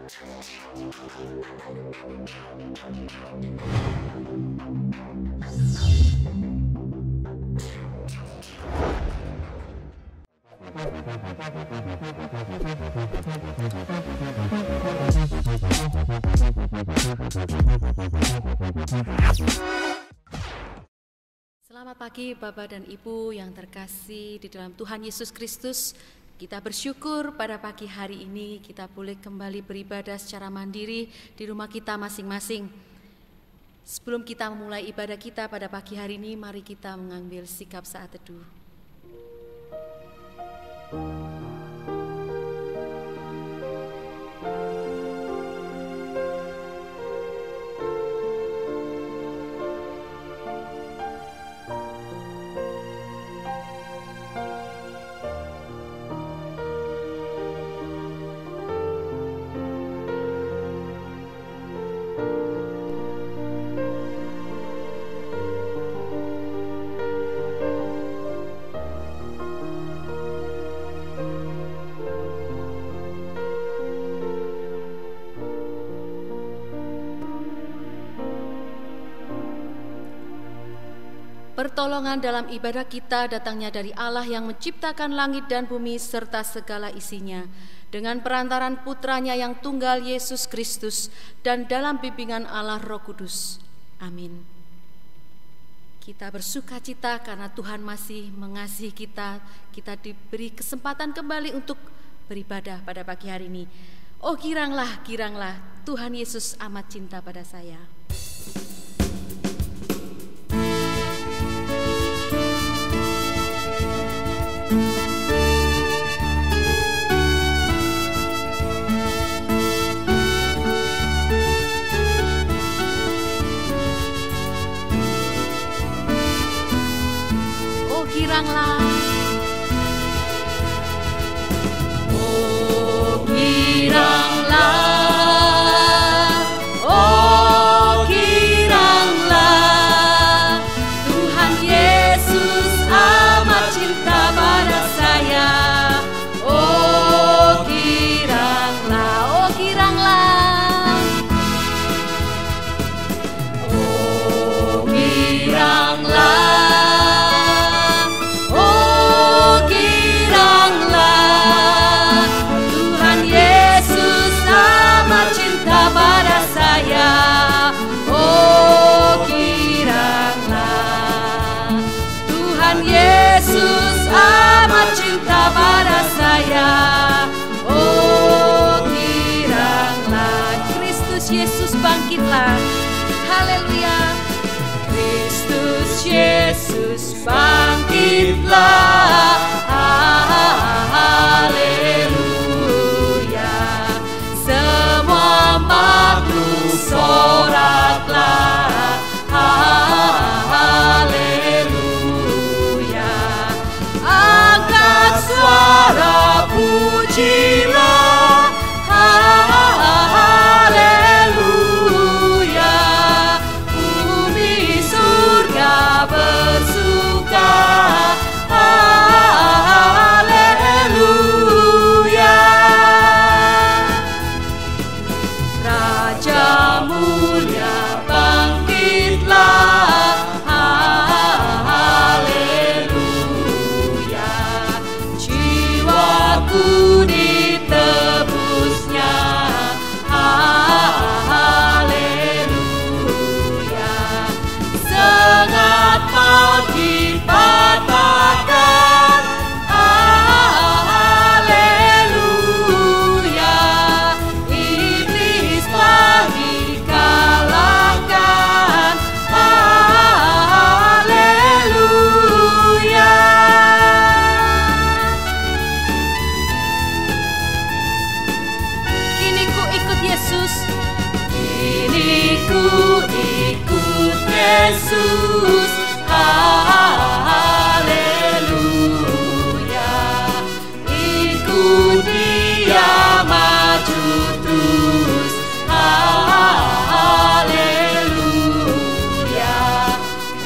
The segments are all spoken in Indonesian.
Selamat pagi Bapak dan Ibu yang terkasih di dalam Tuhan Yesus Kristus. Kita bersyukur pada pagi hari ini kita boleh kembali beribadah secara mandiri di rumah kita masing-masing. Sebelum kita memulai ibadah kita pada pagi hari ini, mari kita mengambil sikap saat teduh. Pertolongan dalam ibadah kita datangnya dari Allah yang menciptakan langit dan bumi serta segala isinya, dengan perantaran putranya yang tunggal Yesus Kristus dan dalam bimbingan Allah Roh Kudus. Amin. Kita bersuka cita karena Tuhan masih mengasihi kita. Kita diberi kesempatan kembali untuk beribadah pada pagi hari ini. Oh giranglah, giranglah, Tuhan Yesus amat cinta pada saya. Giranglah, oh giranglah, oh giranglah, Tuhan Yesus amat cinta pada saya. Oh giranglah, oh giranglah, oh giranglah. Pada saya, oh giranglah, Kristus Yesus bangkitlah, haleluya. Kristus Yesus bangkitlah, haleluya. Semua makhluk soraklah, suara pujilah, haleluya. Bumi surga bersuka, haleluya. Raja mulia bangkitlah, ditebusnya, haleluya. Sengat maut dipatahkan, haleluya. Iblis telah dikalahkan, haleluya. Kini ku ikut Yesus, haleluya. Ikut Dia maju terus, haleluya.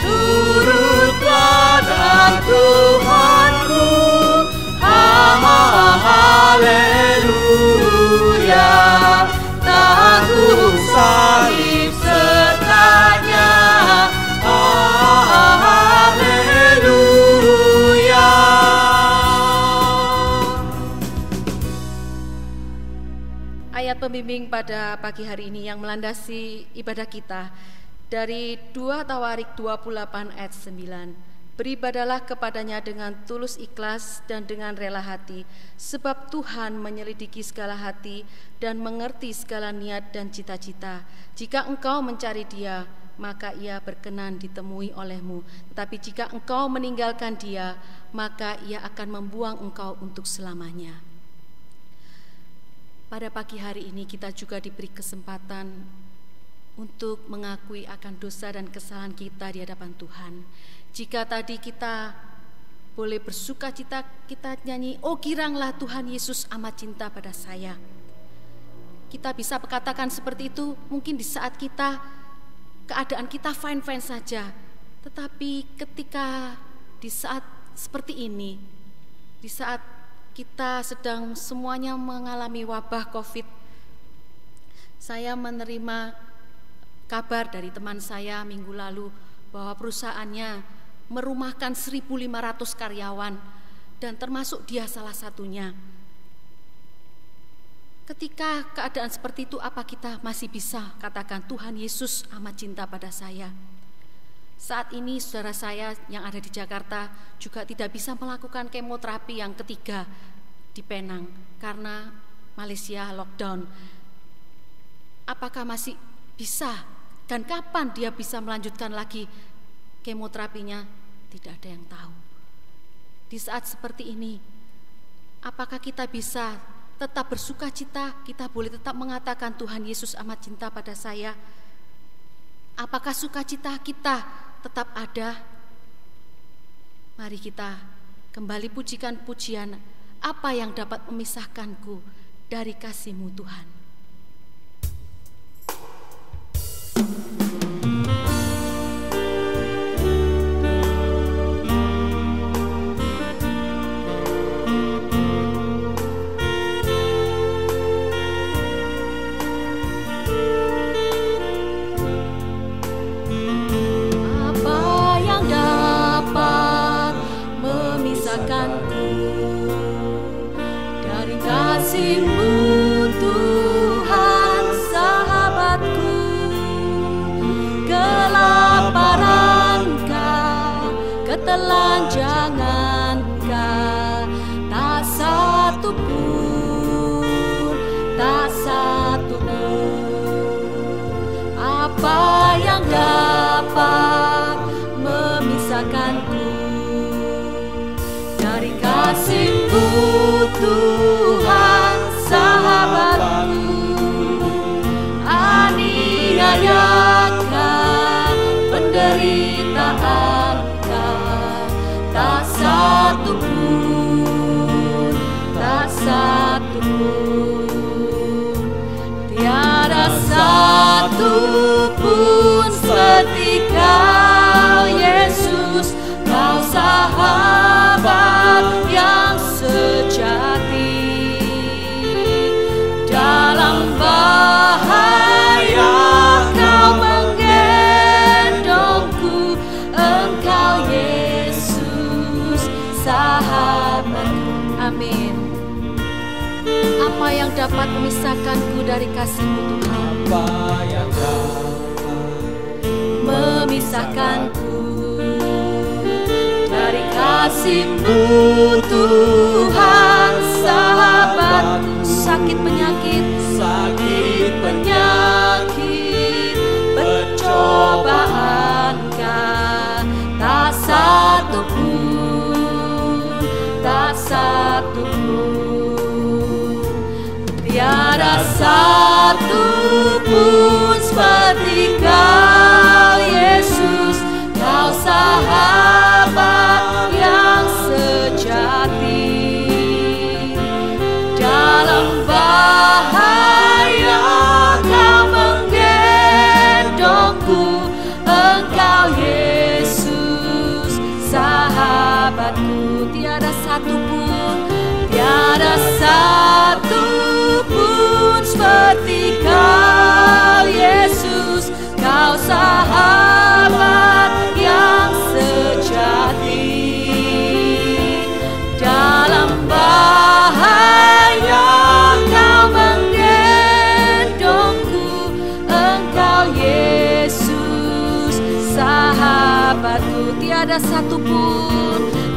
Turutlah dan Tuhanku, haleluya. Ayat pembimbing pada pagi hari ini yang melandasi ibadah kita dari 2 Tawarik 28 ayat 9. Beribadalah kepadanya dengan tulus ikhlas dan dengan rela hati, sebab Tuhan menyelidiki segala hati dan mengerti segala niat dan cita-cita. Jika engkau mencari Dia, maka Ia berkenan ditemui olehmu. Tetapi jika engkau meninggalkan Dia, maka Ia akan membuang engkau untuk selamanya. Pada pagi hari ini kita juga diberi kesempatan untuk mengakui akan dosa dan kesalahan kita di hadapan Tuhan. Jika tadi kita boleh bersuka cita, kita nyanyi, "Oh giranglah Tuhan Yesus amat cinta pada saya." Kita bisa berkatakan seperti itu mungkin di saat keadaan kita fine-fine saja. Tetapi ketika di saat seperti ini, di saat kita sedang semuanya mengalami wabah COVID, saya menerima kabar dari teman saya minggu lalu bahwa perusahaannya merumahkan 1.500 karyawan dan termasuk dia salah satunya. Ketika keadaan seperti itu, apa kita masih bisa katakan Tuhan Yesus amat cinta pada saya? Saat ini saudara saya yang ada di Jakarta juga tidak bisa melakukan kemoterapi yang ketiga di Penang karena Malaysia lockdown. Apakah masih bisa dan kapan dia bisa melanjutkan lagi kemoterapinya? Tidak ada yang tahu. Di saat seperti ini, apakah kita bisa tetap bersuka cita? Kita boleh tetap mengatakan Tuhan Yesus amat cinta pada saya. Apakah sukacita kita tetap ada? Mari kita kembali pujikan pujian, apa yang dapat memisahkanku dari kasih-Mu Tuhan. Kasih-Mu Tuhan sahabatku, kelaparan-Kah, ketelanjangan-Kah, tak satu pun, tak satu pun. Apa yang dapat memisahkanku dari kasih-Mu Tuhan sahabatku? Aniayakah, penderitaanKah, tak satu pun, tak satu pun. Tiada satu pun seperti Kau Yesus, Kau sahabat yang sejati. Dalam bahaya Kau menggendongku, Engkau Yesus sahabatku. Amin. Apa yang dapat memisahkanku dari kasih-Mu Tuhan? Apa yang dapat memisahkanku dari kasih-Mu Tuhan sahabatku? Sakit penyakit, pencobaan-Kah, tak satu pun, tak satu pun. Tiada satu pun seperti Kau Yesus, Kau sahabat yang sejati. Dalam bahaya Kau menggendongku, Engkau Yesus sahabatku. Tiada satu pun seperti Kau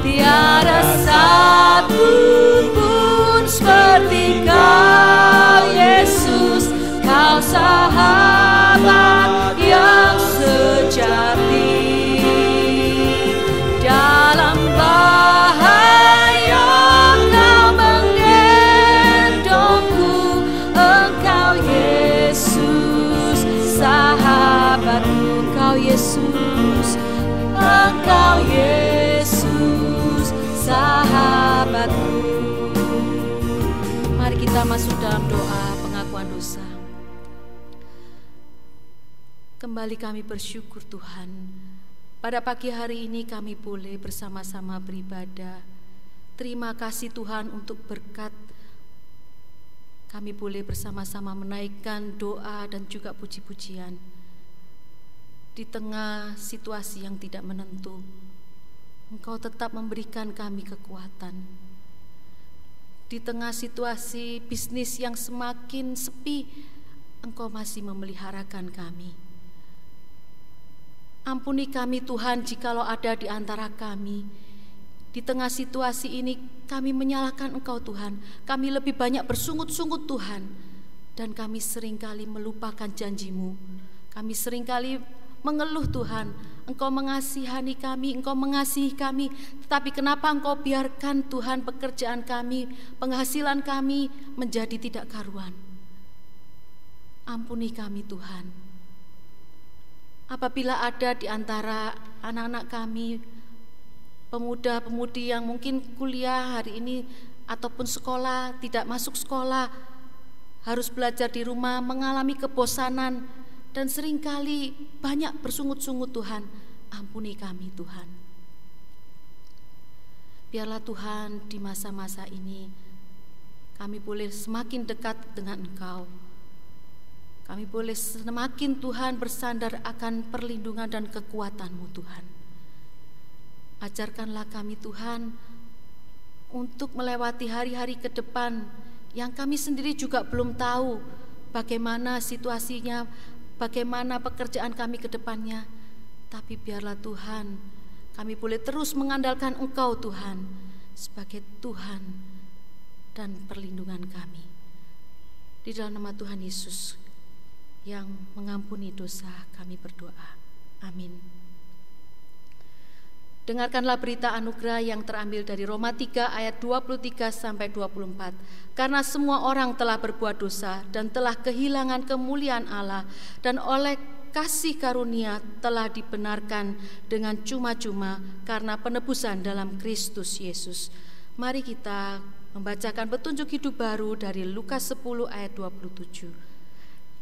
tiada satu pun seperti Kau Yesus. Kau sahabat yang sejati. Dalam bahaya Kau menggendongku. Engkau Yesus, sahabatku. Engkau Yesus, Engkau Yesus, sahabatku. Mari kita masuk dalam doa pengakuan dosa. Kembali kami bersyukur Tuhan, pada pagi hari ini kami boleh bersama-sama beribadah. Terima kasih Tuhan untuk berkat. Kami boleh bersama-sama menaikkan doa dan juga puji-pujian. Di tengah situasi yang tidak menentu, Engkau tetap memberikan kami kekuatan. Di tengah situasi bisnis yang semakin sepi, Engkau masih memeliharakan kami. Ampuni kami Tuhan jikalau ada di antara kami. Di tengah situasi ini kami menyalahkan Engkau Tuhan. Kami lebih banyak bersungut-sungut Tuhan. Dan kami seringkali melupakan janji-Mu. Kami seringkali mengeluh Tuhan, Engkau mengasihani kami, Engkau mengasihi kami. Tetapi kenapa Engkau biarkan Tuhan pekerjaan kami, penghasilan kami menjadi tidak karuan? Ampuni kami Tuhan. Apabila ada di antara anak-anak kami, pemuda-pemudi yang mungkin kuliah hari ini ataupun sekolah, tidak masuk sekolah, harus belajar di rumah, mengalami kebosanan, dan seringkali banyak bersungut-sungut Tuhan, ampuni kami Tuhan. Biarlah Tuhan di masa-masa ini kami boleh semakin dekat dengan Engkau. Kami boleh semakin Tuhan bersandar akan perlindungan dan kekuatan-Mu Tuhan. Ajarkanlah kami Tuhan untuk melewati hari-hari ke depan yang kami sendiri juga belum tahu bagaimana situasinya, bagaimana pekerjaan kami ke depannya. Tapi biarlah Tuhan, kami boleh terus mengandalkan Engkau Tuhan sebagai Tuhan dan perlindungan kami. Di dalam nama Tuhan Yesus yang mengampuni dosa kami berdoa. Amin. Dengarkanlah berita anugerah yang terambil dari Roma 3 ayat 23 sampai 24. Karena semua orang telah berbuat dosa dan telah kehilangan kemuliaan Allah, dan oleh kasih karunia telah dibenarkan dengan cuma-cuma karena penebusan dalam Kristus Yesus. Mari kita membacakan petunjuk hidup baru dari Lukas 10 ayat 27.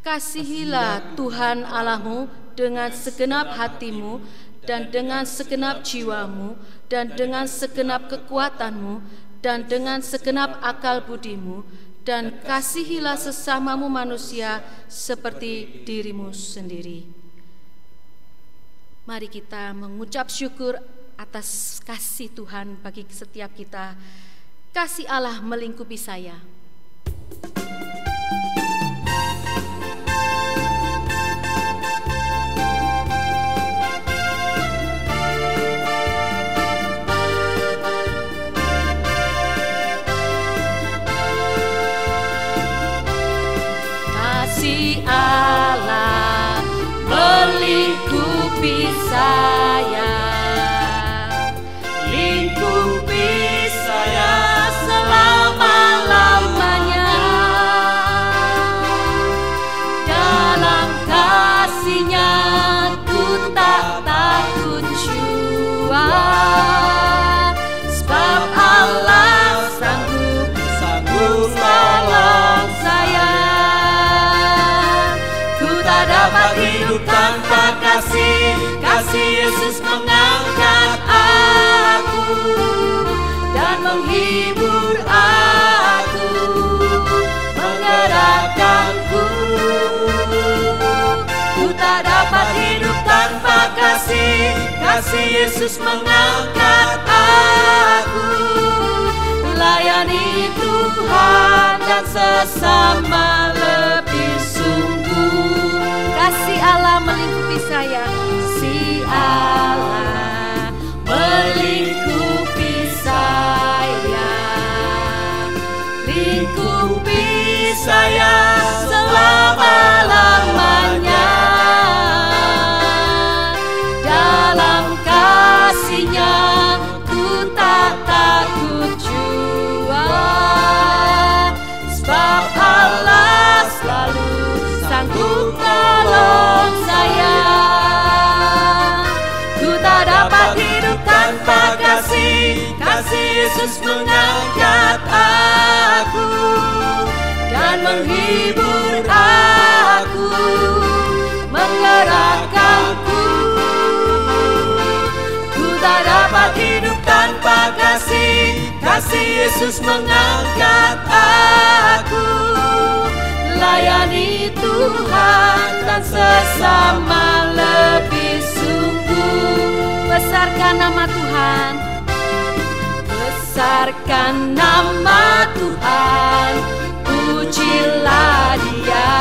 Kasihilah Tuhan Allahmu dengan segenap hatimu dan dengan segenap jiwamu dan dengan segenap kekuatanmu dan dengan segenap akal budimu, dan kasihilah sesamamu manusia seperti dirimu sendiri. Mari kita mengucap syukur atas kasih Tuhan bagi setiap kita. Kasih Allah melingkupi saya. Allah melingkupi saya, lingkupi saya selama-lamanya. Dalam kasih-Nya ku tak takut jua, sebab Allah sanggup menolong saya. Dapat hidup tanpa kasih Yesus mengangkat aku dan menghibur aku, menggerakkanku. Ku tak dapat hidup tanpa kasih Yesus mengangkat aku, layani Tuhan dan sesama lebih sungguh. Kasih Allah melingkupi saya, kasih Allah menghibur aku, menggerakkanku. Ku tak dapat hidup tanpa kasih, kasih Yesus mengangkat aku. Layani Tuhan dan sesama lebih sungguh. Besarkan nama Tuhan, besarkan nama Tuhan, pujilah Dia.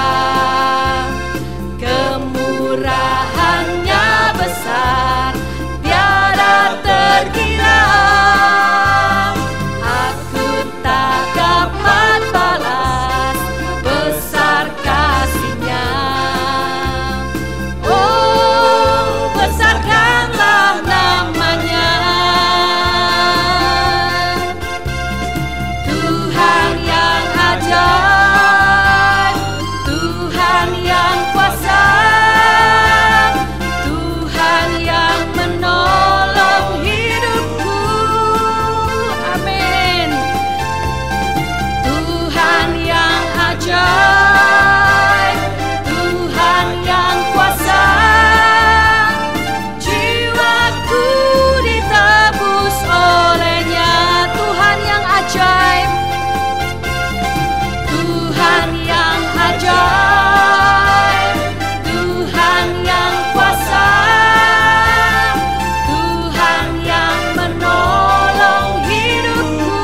Kemurahannya besar, tiada terkira. Aku tak dapat balas besar kasih-Nya. Oh, besarkanlah namanya. Tuhan yang ajaib, Tuhan yang kuasa, Tuhan yang menolong hidupku. Amin. Tuhan yang ajaib, Tuhan yang kuasa, jiwaku ditebus oleh-Nya. Tuhan yang ajaib, Tuhan yang ajaib, Tuhan yang kuasa, Tuhan yang menolong hidupku.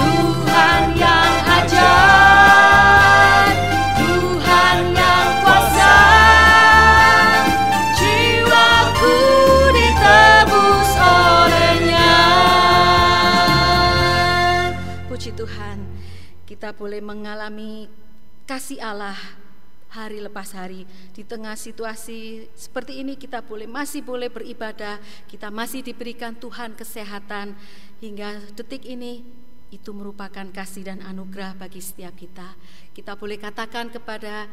Tuhan yang ajaib, Tuhan yang kuasa, jiwaku ditebus oleh-Nya. Puji Tuhan, kita boleh mengalami kasih Allah hari lepas hari. Di tengah situasi seperti ini kita masih boleh beribadah, kita masih diberikan Tuhan kesehatan hingga detik ini. Itu merupakan kasih dan anugerah bagi setiap kita. Kita boleh katakan kepada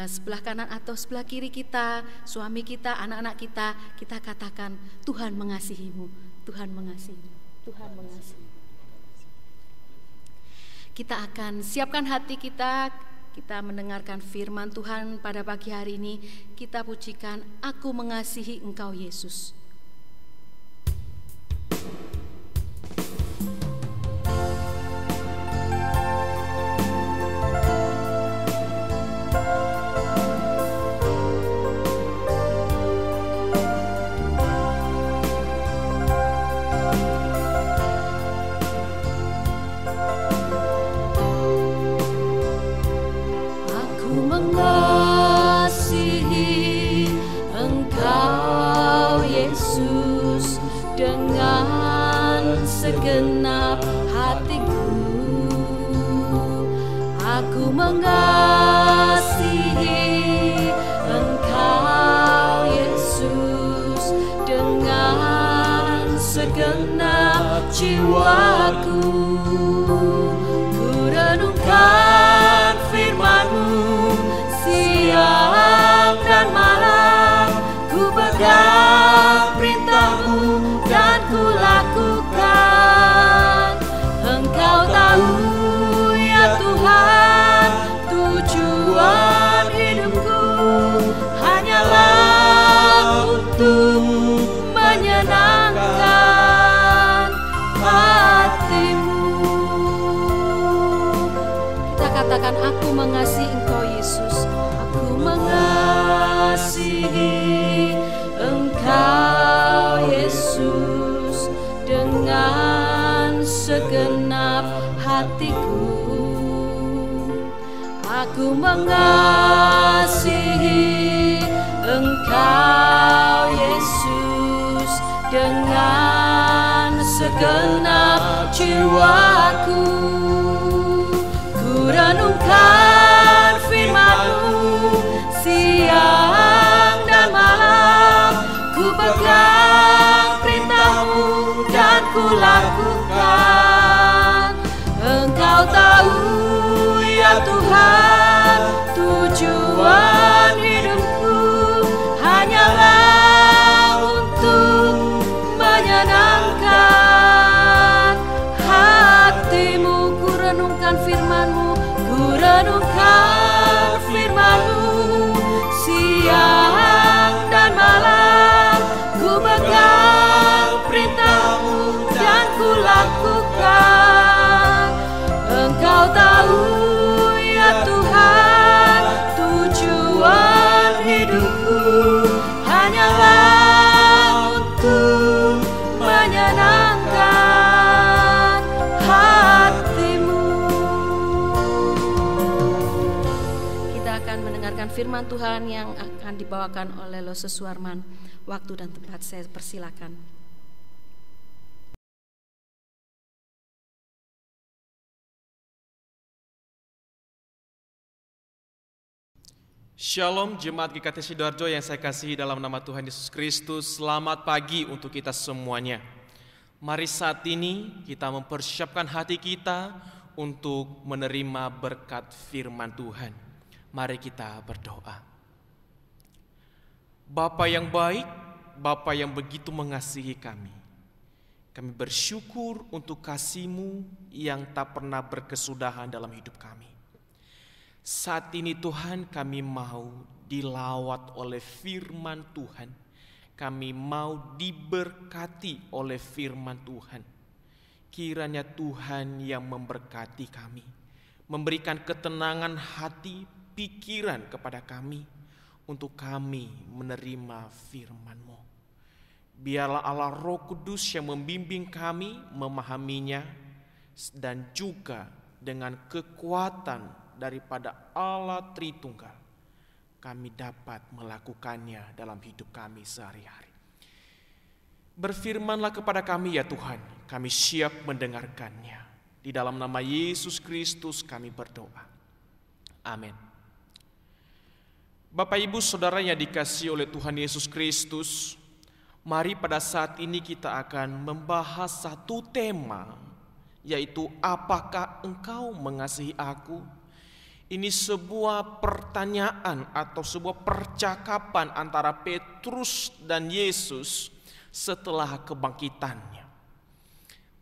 sebelah kanan atau sebelah kiri kita, suami kita, anak-anak kita, kita katakan, Tuhan mengasihimu, Tuhan mengasihimu, Tuhan mengasihimu. Kita akan siapkan hati kita mendengarkan firman Tuhan pada pagi hari ini. Kita pujikan, Aku Mengasihi Engkau Yesus. Mengasihi Engkau Yesus dengan segenap hatiku. Aku mengasihi Engkau Yesus dengan segenap jiwaku. Ku renungkan firman-Mu siang dan malam, ku pegang perintah-Mu dan ku lakukan. Engkau tahu ya Tuhan, tujuan hidupku hanyalah untuk menyenangkan hati-Mu. Kita katakan, Aku mengasihi Engkau Yesus. Aku mengasihi Engkau Yesus dengan segenap hatiku. Aku mengasihi Engkau Yesus dengan segenap jiwaku. Ku renungkan firman-Mu siang dan malam, ku pegang perintah-Mu dan ku lakukan. Engkau tahu ya Tuhan, tujuan hidupku hanyalah untuk menyenangkan hati-Mu. mendengarkan firman-Mu, ku renungkan firman-Mu siang dan malam, ku pegang perintah-Mu dan ku lakukan. Engkau tahu ya Tuhan, tujuan hidupku hanyalah untuk menyenangkan hati-Mu. Kita akan mendengarkan firman Tuhan yang akan dibawakan oleh Lose Suarman. Waktu dan tempat saya persilakan. Shalom Jemaat GKT Sidoarjo yang saya kasihi dalam nama Tuhan Yesus Kristus. Selamat pagi untuk kita semuanya. Mari saat ini kita mempersiapkan hati kita untuk menerima berkat firman Tuhan. Mari kita berdoa. Bapa yang baik, Bapa yang begitu mengasihi kami. Kami bersyukur untuk kasih-Mu yang tak pernah berkesudahan dalam hidup kami. Saat ini Tuhan, kami mau dilawat oleh firman Tuhan. Kami mau diberkati oleh firman Tuhan. Kiranya Tuhan yang memberkati kami, memberikan ketenangan hati, pikiran kepada kami, untuk kami menerima firman-Mu. Biarlah Allah Roh Kudus yang membimbing kami memahaminya, dan juga dengan kekuatan daripada Allah Tritunggal, kami dapat melakukannya dalam hidup kami sehari-hari. Berfirmanlah kepada kami ya Tuhan, kami siap mendengarkannya. Di dalam nama Yesus Kristus kami berdoa. Amin. Bapak Ibu Saudara yang dikasihi oleh Tuhan Yesus Kristus, mari pada saat ini kita akan membahas satu tema, yaitu apakah engkau mengasihi aku? Ini sebuah pertanyaan atau sebuah percakapan antara Petrus dan Yesus setelah kebangkitannya.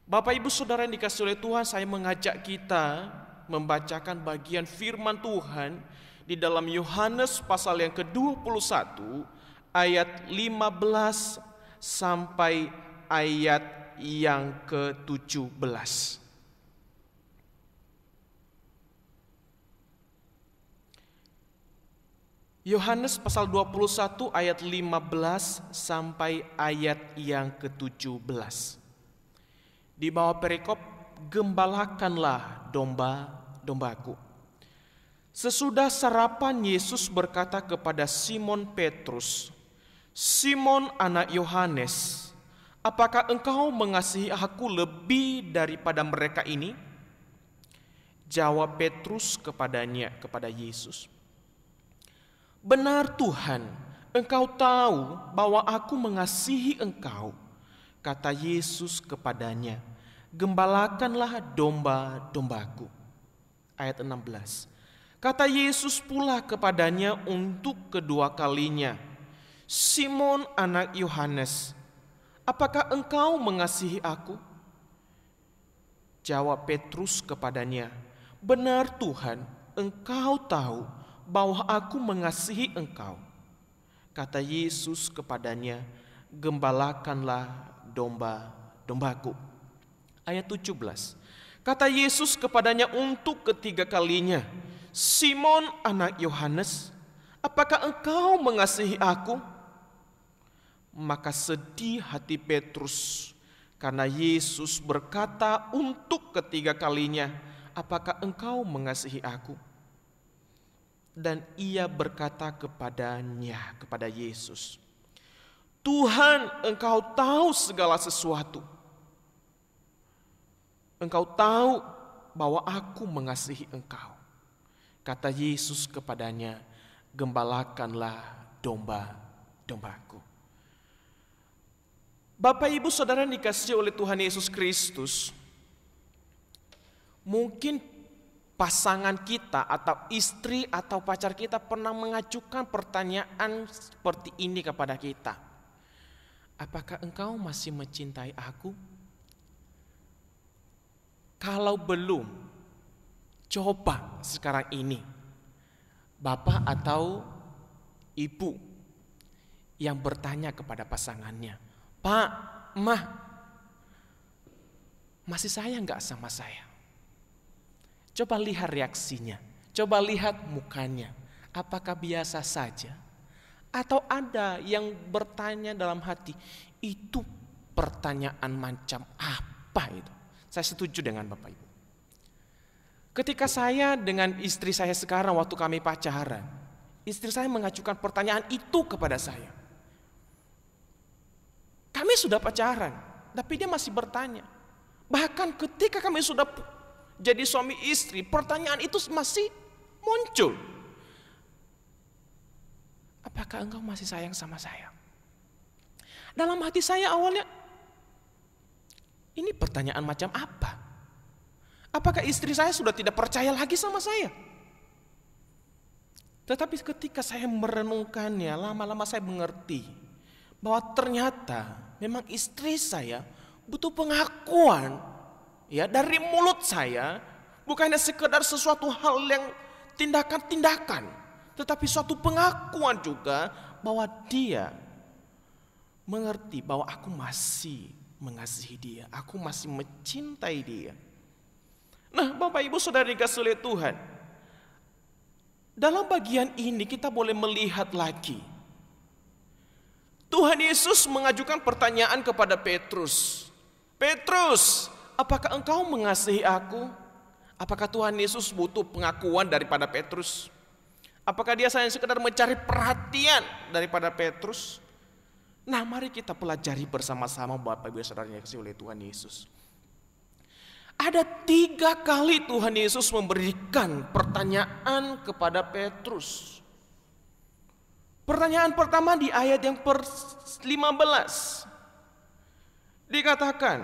Bapak Ibu Saudara yang dikasihi oleh Tuhan, saya mengajak kita membacakan bagian firman Tuhan di dalam Yohanes pasal yang ke-21 ayat 15 sampai ayat yang ke-17. Yohanes pasal 21 ayat 15 sampai ayat yang ke-17. Di bawah perikop, gembalakanlah domba-dombaku. Sesudah sarapan, Yesus berkata kepada Simon Petrus, Simon anak Yohanes, apakah engkau mengasihi aku lebih daripada mereka ini? Jawab Petrus kepada Yesus, benar Tuhan, engkau tahu bahwa aku mengasihi engkau. Kata Yesus kepadanya, gembalakanlah domba-dombaku. Ayat 16. Kata Yesus pula kepadanya untuk kedua kalinya, Simon anak Yohanes, apakah engkau mengasihi aku? Jawab Petrus kepadanya, benar Tuhan, engkau tahu bahwa aku mengasihi engkau. Kata Yesus kepadanya, gembalakanlah domba-dombaku. Ayat 17. Kata Yesus kepadanya untuk ketiga kalinya, Simon anak Yohanes, apakah engkau mengasihi aku? Maka sedih hati Petrus karena Yesus berkata untuk ketiga kalinya, apakah engkau mengasihi aku? Dan ia berkata kepada Yesus, Tuhan, engkau tahu segala sesuatu. Engkau tahu bahwa aku mengasihi engkau. Kata Yesus kepadanya, gembalakanlah domba-dombaku. Bapak Ibu Saudara yang dikasihi oleh Tuhan Yesus Kristus, mungkin pasangan kita atau istri atau pacar kita pernah mengajukan pertanyaan seperti ini kepada kita. Apakah engkau masih mencintai aku? Kalau belum, Coba sekarang ini, bapak atau ibu yang bertanya kepada pasangannya, Pak, Mah, masih sayang gak sama saya? Coba lihat reaksinya, coba lihat mukanya. Apakah biasa saja? Atau ada yang bertanya dalam hati, itu pertanyaan macam apa itu? Saya setuju dengan Bapak Ibu. Ketika saya dengan istri saya sekarang waktu kami pacaran, istri saya mengajukan pertanyaan itu kepada saya. Kami sudah pacaran, tapi dia masih bertanya. Bahkan ketika kami sudah jadi suami istri, pertanyaan itu masih muncul. Apakah engkau masih sayang sama saya? Dalam hati saya awalnya, ini pertanyaan macam apa? Apakah istri saya sudah tidak percaya lagi sama saya? Tetapi ketika saya merenungkannya, lama-lama saya mengerti bahwa ternyata memang istri saya butuh pengakuan ya dari mulut saya, bukannya sekedar sesuatu hal yang tindakan-tindakan, tetapi suatu pengakuan juga bahwa dia mengerti bahwa aku masih mengasihi dia, aku masih mencintai dia. Nah, Bapak Ibu Saudara dikasihi oleh Tuhan, dalam bagian ini kita boleh melihat lagi Tuhan Yesus mengajukan pertanyaan kepada Petrus. Petrus, apakah engkau mengasihi aku? Apakah Tuhan Yesus butuh pengakuan daripada Petrus? Apakah dia hanya sekedar mencari perhatian daripada Petrus? Nah, mari kita pelajari bersama-sama Bapak Ibu Saudara yang dikasihi oleh Tuhan Yesus. Ada 3 kali Tuhan Yesus memberikan pertanyaan kepada Petrus. Pertanyaan pertama di ayat yang ke-15. Dikatakan,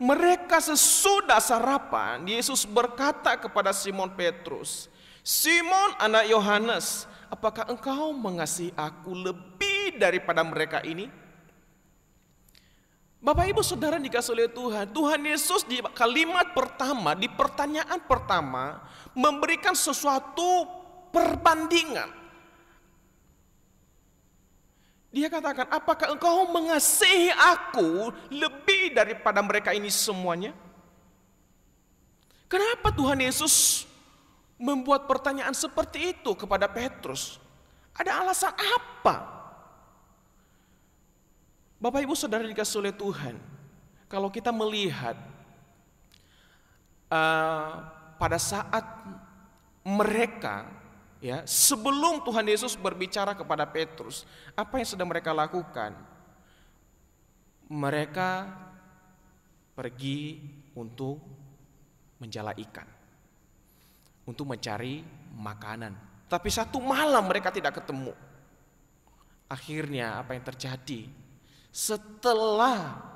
mereka sesudah sarapan, Yesus berkata kepada Simon Petrus, Simon anak Yohanes, apakah engkau mengasihi aku lebih daripada mereka ini? Bapak Ibu Saudara dikasihi oleh Tuhan, Tuhan Yesus di kalimat pertama, di pertanyaan pertama, memberikan sesuatu perbandingan. Dia katakan, apakah engkau mengasihi aku lebih daripada mereka ini semuanya? Kenapa Tuhan Yesus membuat pertanyaan seperti itu kepada Petrus? Ada alasan apa? Bapak Ibu Saudara dikasihi oleh Tuhan, kalau kita melihat pada saat mereka ya, sebelum Tuhan Yesus berbicara kepada Petrus, apa yang sedang mereka lakukan? Mereka pergi untuk menjala ikan, untuk mencari makanan. Tapi satu malam mereka tidak ketemu. Akhirnya apa yang terjadi? Setelah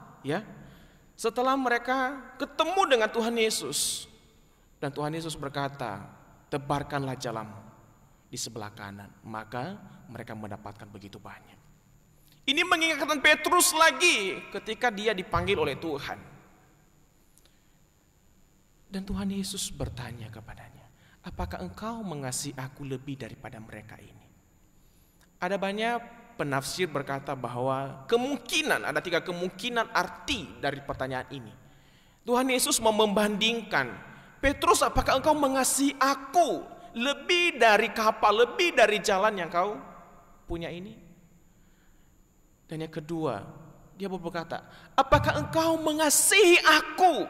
mereka ketemu dengan Tuhan Yesus, dan Tuhan Yesus berkata, tebarkanlah jalamu di sebelah kanan, maka mereka mendapatkan begitu banyak. Ini mengingatkan Petrus lagi ketika dia dipanggil oleh Tuhan. Dan Tuhan Yesus bertanya kepadanya, apakah engkau mengasihi aku lebih daripada mereka ini? Ada banyak penafsir berkata bahwa ada 3 kemungkinan arti dari pertanyaan ini. Tuhan Yesus mau membandingkan, Petrus, apakah engkau mengasihi aku lebih dari kapal, lebih dari jalan yang kau punya ini? Dan yang kedua, dia berkata, apakah engkau mengasihi aku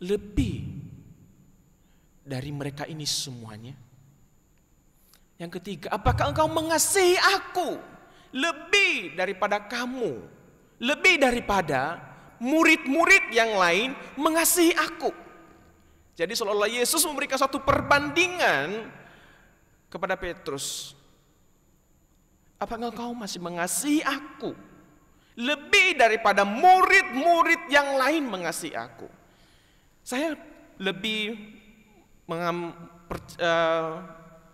lebih dari mereka ini semuanya? Yang ketiga, apakah engkau mengasihi aku lebih daripada kamu, lebih daripada murid-murid yang lain mengasihi aku? Jadi seolah-olah Yesus memberikan satu perbandingan kepada Petrus. Apakah engkau masih mengasihi aku lebih daripada murid-murid yang lain mengasihi aku? Saya lebih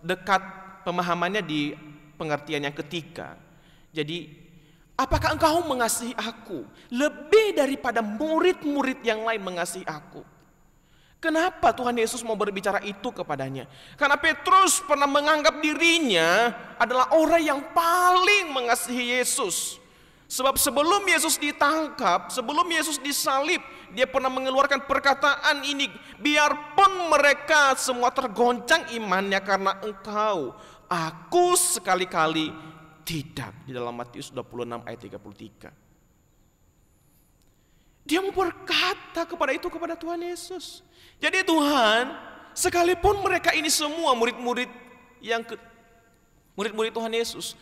dekat pemahamannya di pengertian yang ketiga. Jadi, apakah engkau mengasihi aku lebih daripada murid-murid yang lain mengasihi aku? Kenapa Tuhan Yesus mau berbicara itu kepadanya? Karena Petrus pernah menganggap dirinya adalah orang yang paling mengasihi Yesus. Sebab sebelum Yesus ditangkap, sebelum Yesus disalib, dia pernah mengeluarkan perkataan ini, biarpun mereka semua tergoncang imannya karena engkau, aku sekali-kali tidak. Di dalam Matius 26 ayat 33. Dia mau berkata kepada Tuhan Yesus. Jadi Tuhan, sekalipun mereka ini semua murid-murid Tuhan Yesus,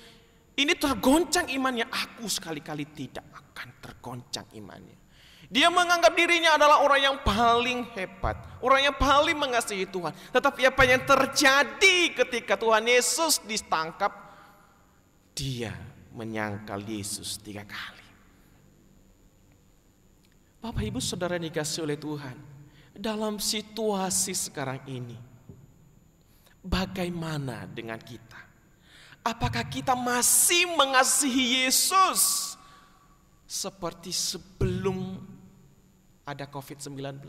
ini tergoncang imannya, aku sekali-kali tidak akan tergoncang imannya. Dia menganggap dirinya adalah orang yang paling hebat, orang yang paling mengasihi Tuhan. Tetapi apa yang terjadi ketika Tuhan Yesus ditangkap? Dia menyangkal Yesus 3 kali. Bapak Ibu Saudara yang dikasihi oleh Tuhan, dalam situasi sekarang ini, bagaimana dengan kita? Apakah kita masih mengasihi Yesus seperti sebelum ada COVID-19?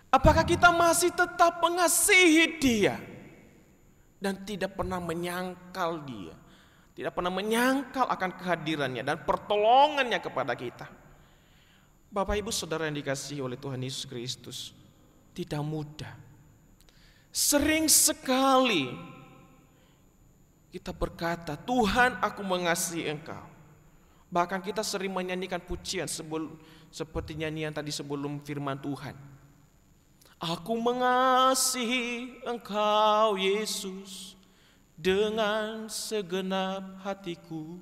Apakah kita masih tetap mengasihi Dia dan tidak pernah menyangkal Dia, tidak pernah menyangkal akan kehadirannya dan pertolongannya kepada kita? Bapak Ibu Saudara yang dikasihi oleh Tuhan Yesus Kristus, tidak mudah. Sering sekali kita berkata, Tuhan aku mengasihi Engkau. Bahkan kita sering menyanyikan pujian seperti nyanyian tadi sebelum firman Tuhan. Aku mengasihi Engkau Yesus dengan segenap hatiku.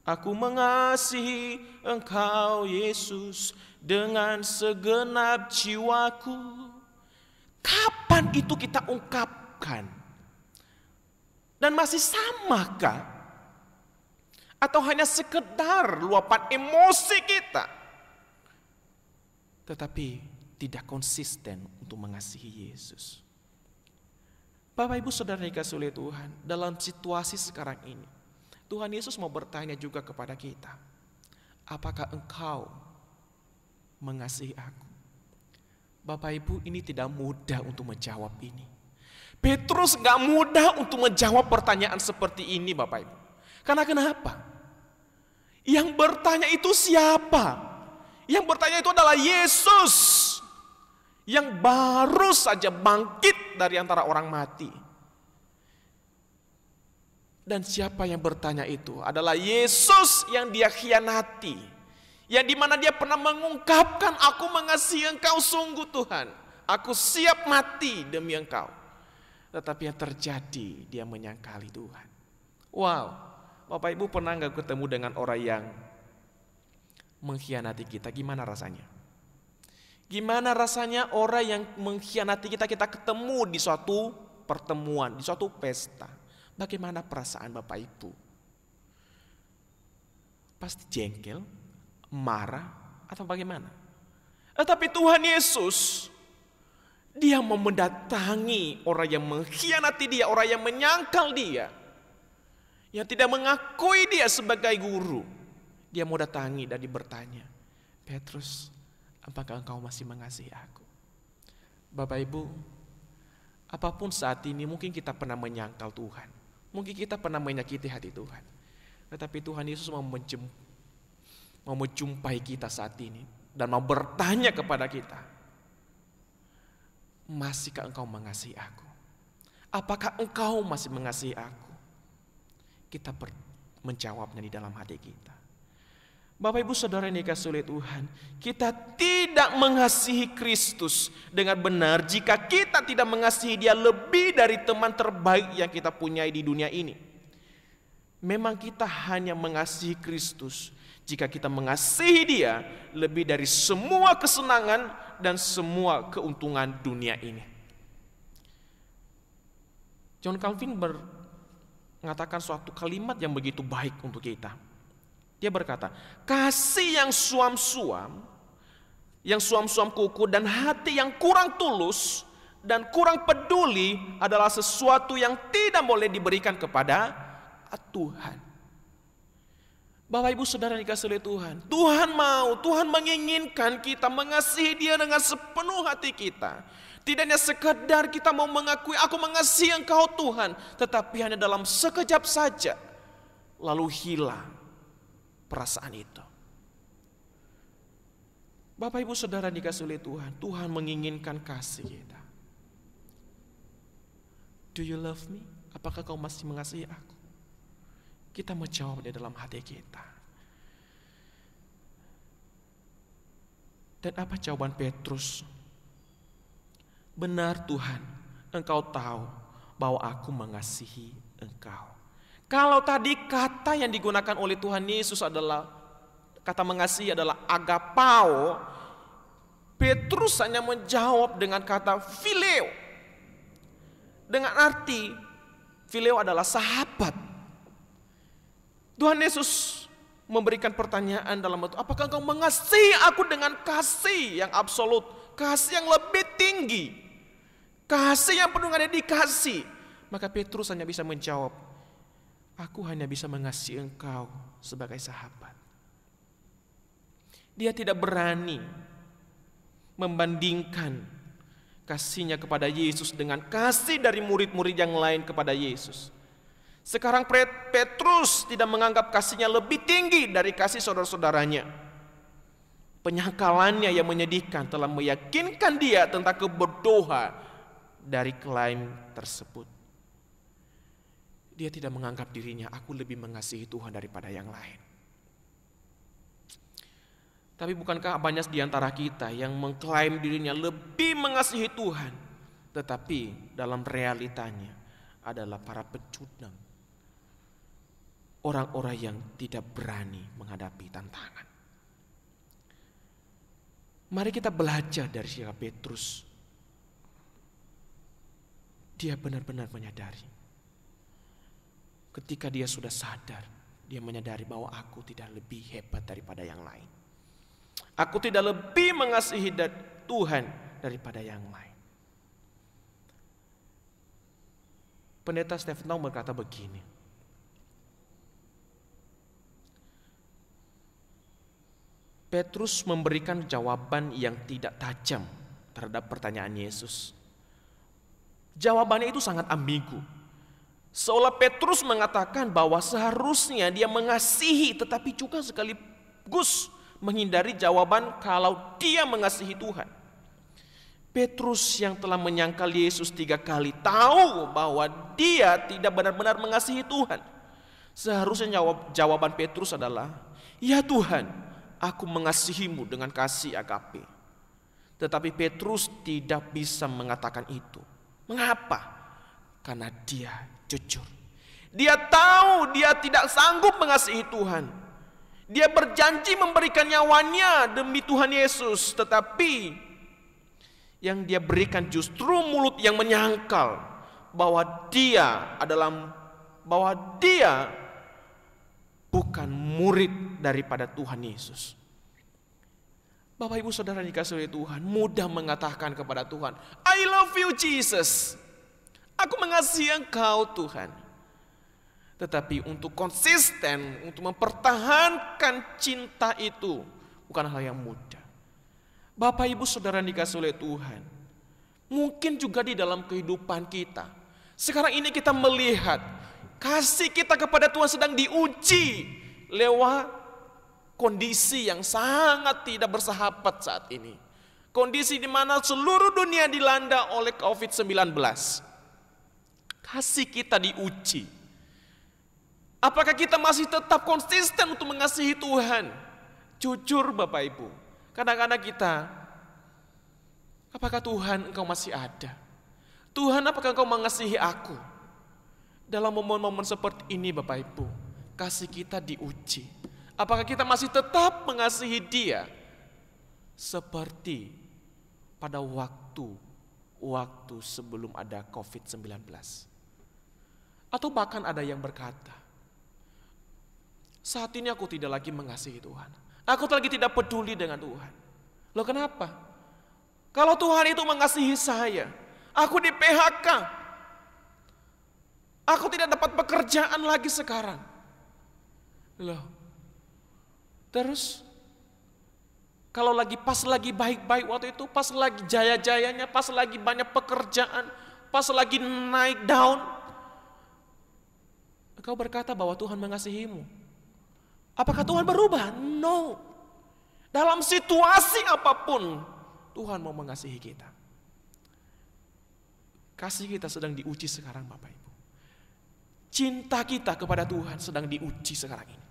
Aku mengasihi Engkau Yesus dengan segenap jiwaku. Kapan itu kita ungkapkan? Dan masih samakah? Atau hanya sekedar luapan emosi kita? Tetapi tidak konsisten untuk mengasihi Yesus. Bapak Ibu Saudara dikasihi oleh Tuhan, dalam situasi sekarang ini, Tuhan Yesus mau bertanya juga kepada kita, apakah engkau mengasihi aku? Bapak Ibu, ini tidak mudah untuk menjawab ini. Petrus gak mudah untuk menjawab pertanyaan seperti ini Bapak Ibu. Karena kenapa? Yang bertanya itu siapa? Yang bertanya itu adalah Yesus, yang baru saja bangkit dari antara orang mati. Dan siapa yang bertanya itu? Adalah Yesus yang dia khianati. Yang dimana dia pernah mengungkapkan, aku mengasihi Engkau sungguh Tuhan. Aku siap mati demi Engkau. Tetapi yang terjadi, dia menyangkali Tuhan. Wow, Bapak Ibu pernah gak ketemu dengan orang yang mengkhianati kita? Gimana rasanya? Gimana rasanya orang yang mengkhianati kita, kita ketemu di suatu pertemuan, di suatu pesta? Bagaimana perasaan Bapak Ibu? Pasti jengkel, marah, atau bagaimana? Tetapi Tuhan Yesus, dia mau mendatangi orang yang mengkhianati dia, orang yang menyangkal dia, yang tidak mengakui dia sebagai guru. Dia mau datangi dan bertanya, Petrus, apakah engkau masih mengasihi aku? Bapak Ibu, apapun saat ini mungkin kita pernah menyangkal Tuhan. Mungkin kita pernah menyakiti hati Tuhan. Tetapi Tuhan Yesus mau menjumpai kita saat ini. Dan mau bertanya kepada kita, masihkah engkau mengasihi aku? Apakah engkau masih mengasihi aku? Kita menjawabnya di dalam hati kita. Bapak Ibu Saudara yang dikasihi oleh Tuhan, kita tidak mengasihi Kristus dengan benar jika kita tidak mengasihi Dia lebih dari teman terbaik yang kita punyai di dunia ini. Memang kita hanya mengasihi Kristus jika kita mengasihi Dia lebih dari semua kesenangan dan semua keuntungan dunia ini. John Calvin mengatakan suatu kalimat yang begitu baik untuk kita. Dia berkata, kasih yang suam-suam kuku dan hati yang kurang tulus dan kurang peduli adalah sesuatu yang tidak boleh diberikan kepada Tuhan. Bapak Ibu Saudara dikasih oleh Tuhan, Tuhan menginginkan kita mengasihi Dia dengan sepenuh hati kita. Tidak hanya sekedar kita mau mengakui, aku mengasihi Engkau Tuhan, tetapi hanya dalam sekejap saja, lalu hilang perasaan itu. Bapak Ibu Saudara dikasih oleh Tuhan, Tuhan menginginkan kasih kita. Do you love me? Apakah kau masih mengasihi aku? Kita menjawab di dalam hati kita. Dan apa jawaban Petrus? Benar Tuhan, Engkau tahu bahwa aku mengasihi Engkau. Kalau tadi kata yang digunakan oleh Tuhan Yesus adalah, kata mengasihi adalah agapao, Petrus hanya menjawab dengan kata phileo. Dengan arti, phileo adalah sahabat. Tuhan Yesus memberikan pertanyaan dalam bentuk, apakah engkau mengasihi aku dengan kasih yang absolut, kasih yang lebih tinggi, kasih yang penuh dengan dedikasi? Maka Petrus hanya bisa menjawab, aku hanya bisa mengasihi engkau sebagai sahabat. Dia tidak berani membandingkan kasihnya kepada Yesus dengan kasih dari murid-murid yang lain kepada Yesus. Sekarang Petrus tidak menganggap kasihnya lebih tinggi dari kasih saudara-saudaranya. Penyangkalannya yang menyedihkan telah meyakinkan dia tentang kebodohan dari klaim tersebut. Dia tidak menganggap dirinya, aku lebih mengasihi Tuhan daripada yang lain. Tapi bukankah banyak di antara kita yang mengklaim dirinya lebih mengasihi Tuhan, tetapi dalam realitanya adalah para pecundang, orang-orang yang tidak berani menghadapi tantangan. Mari kita belajar dari sikap Petrus. Dia benar-benar menyadari. Ketika dia sudah sadar, dia menyadari bahwa aku tidak lebih hebat daripada yang lain. Aku tidak lebih mengasihi Tuhan daripada yang lain. Pendeta Stephen Tong berkata begini, Petrus memberikan jawaban yang tidak tajam terhadap pertanyaan Yesus. Jawabannya itu sangat ambigu. Seolah Petrus mengatakan bahwa seharusnya dia mengasihi, tetapi juga sekaligus menghindari jawaban kalau dia mengasihi Tuhan. Petrus yang telah menyangkal Yesus 3 kali tahu bahwa dia tidak benar-benar mengasihi Tuhan. Seharusnya jawaban Petrus adalah, ya Tuhan, aku mengasihimu dengan kasih agape. Tetapi Petrus tidak bisa mengatakan itu. Mengapa? Karena dia jujur. Dia tahu dia tidak sanggup mengasihi Tuhan. Dia berjanji memberikan nyawanya demi Tuhan Yesus, tetapi yang dia berikan justru mulut yang menyangkal bahwa dia bukan murid daripada Tuhan Yesus. Bapak Ibu Saudara dikasih oleh Tuhan, mudah mengatakan kepada Tuhan, I love you Jesus. Aku mengasihi Engkau Tuhan. Tetapi untuk konsisten, untuk mempertahankan cinta itu bukan hal yang mudah. Bapak Ibu Saudara dikasih oleh Tuhan, mungkin juga di dalam kehidupan kita, sekarang ini kita melihat kasih kita kepada Tuhan sedang diuji lewat kondisi yang sangat tidak bersahabat saat ini. Kondisi di mana seluruh dunia dilanda oleh COVID-19. Kasih kita diuji. Apakah kita masih tetap konsisten untuk mengasihi Tuhan? Jujur Bapak Ibu, kadang-kadang kita, apakah Tuhan Engkau masih ada? Tuhan, apakah Engkau mengasihi aku? Dalam momen-momen seperti ini Bapak Ibu, kasih kita diuji. Apakah kita masih tetap mengasihi Dia seperti pada waktu sebelum ada COVID-19? Atau bahkan ada yang berkata, saat ini aku tidak lagi mengasihi Tuhan. Aku lagi tidak peduli dengan Tuhan. Loh kenapa? Kalau Tuhan itu mengasihi saya, aku di PHK. Aku tidak dapat pekerjaan lagi sekarang. Loh, Terus kalau pas lagi baik-baik waktu itu, pas lagi jaya-jayanya, pas lagi banyak pekerjaan, pas lagi naik daun, engkau berkata bahwa Tuhan mengasihimu. Apakah Tuhan berubah? No. Dalam situasi apapun, Tuhan mau mengasihi kita. Kasih kita sedang diuji sekarang, Bapak Ibu. Cinta kita kepada Tuhan sedang diuji sekarang ini.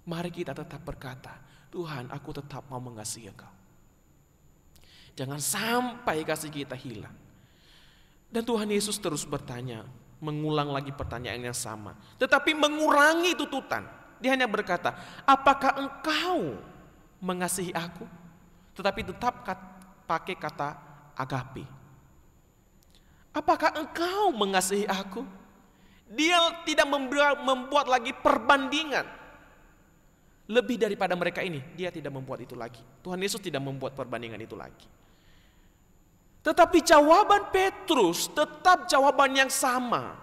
Mari kita tetap berkata, Tuhan, aku tetap mau mengasihi Engkau. Jangan sampai kasih kita hilang. Dan Tuhan Yesus terus bertanya, mengulang lagi pertanyaan yang sama, tetapi mengurangi tuntutan. Dia hanya berkata, apakah engkau mengasihi aku? Tetapi tetap pakai kata agape. Apakah engkau mengasihi aku? Dia tidak membuat lagi perbandingan. Lebih daripada mereka ini, dia tidak membuat itu lagi. Tuhan Yesus tidak membuat perbandingan itu lagi. Tetapi jawaban Petrus tetap jawaban yang sama.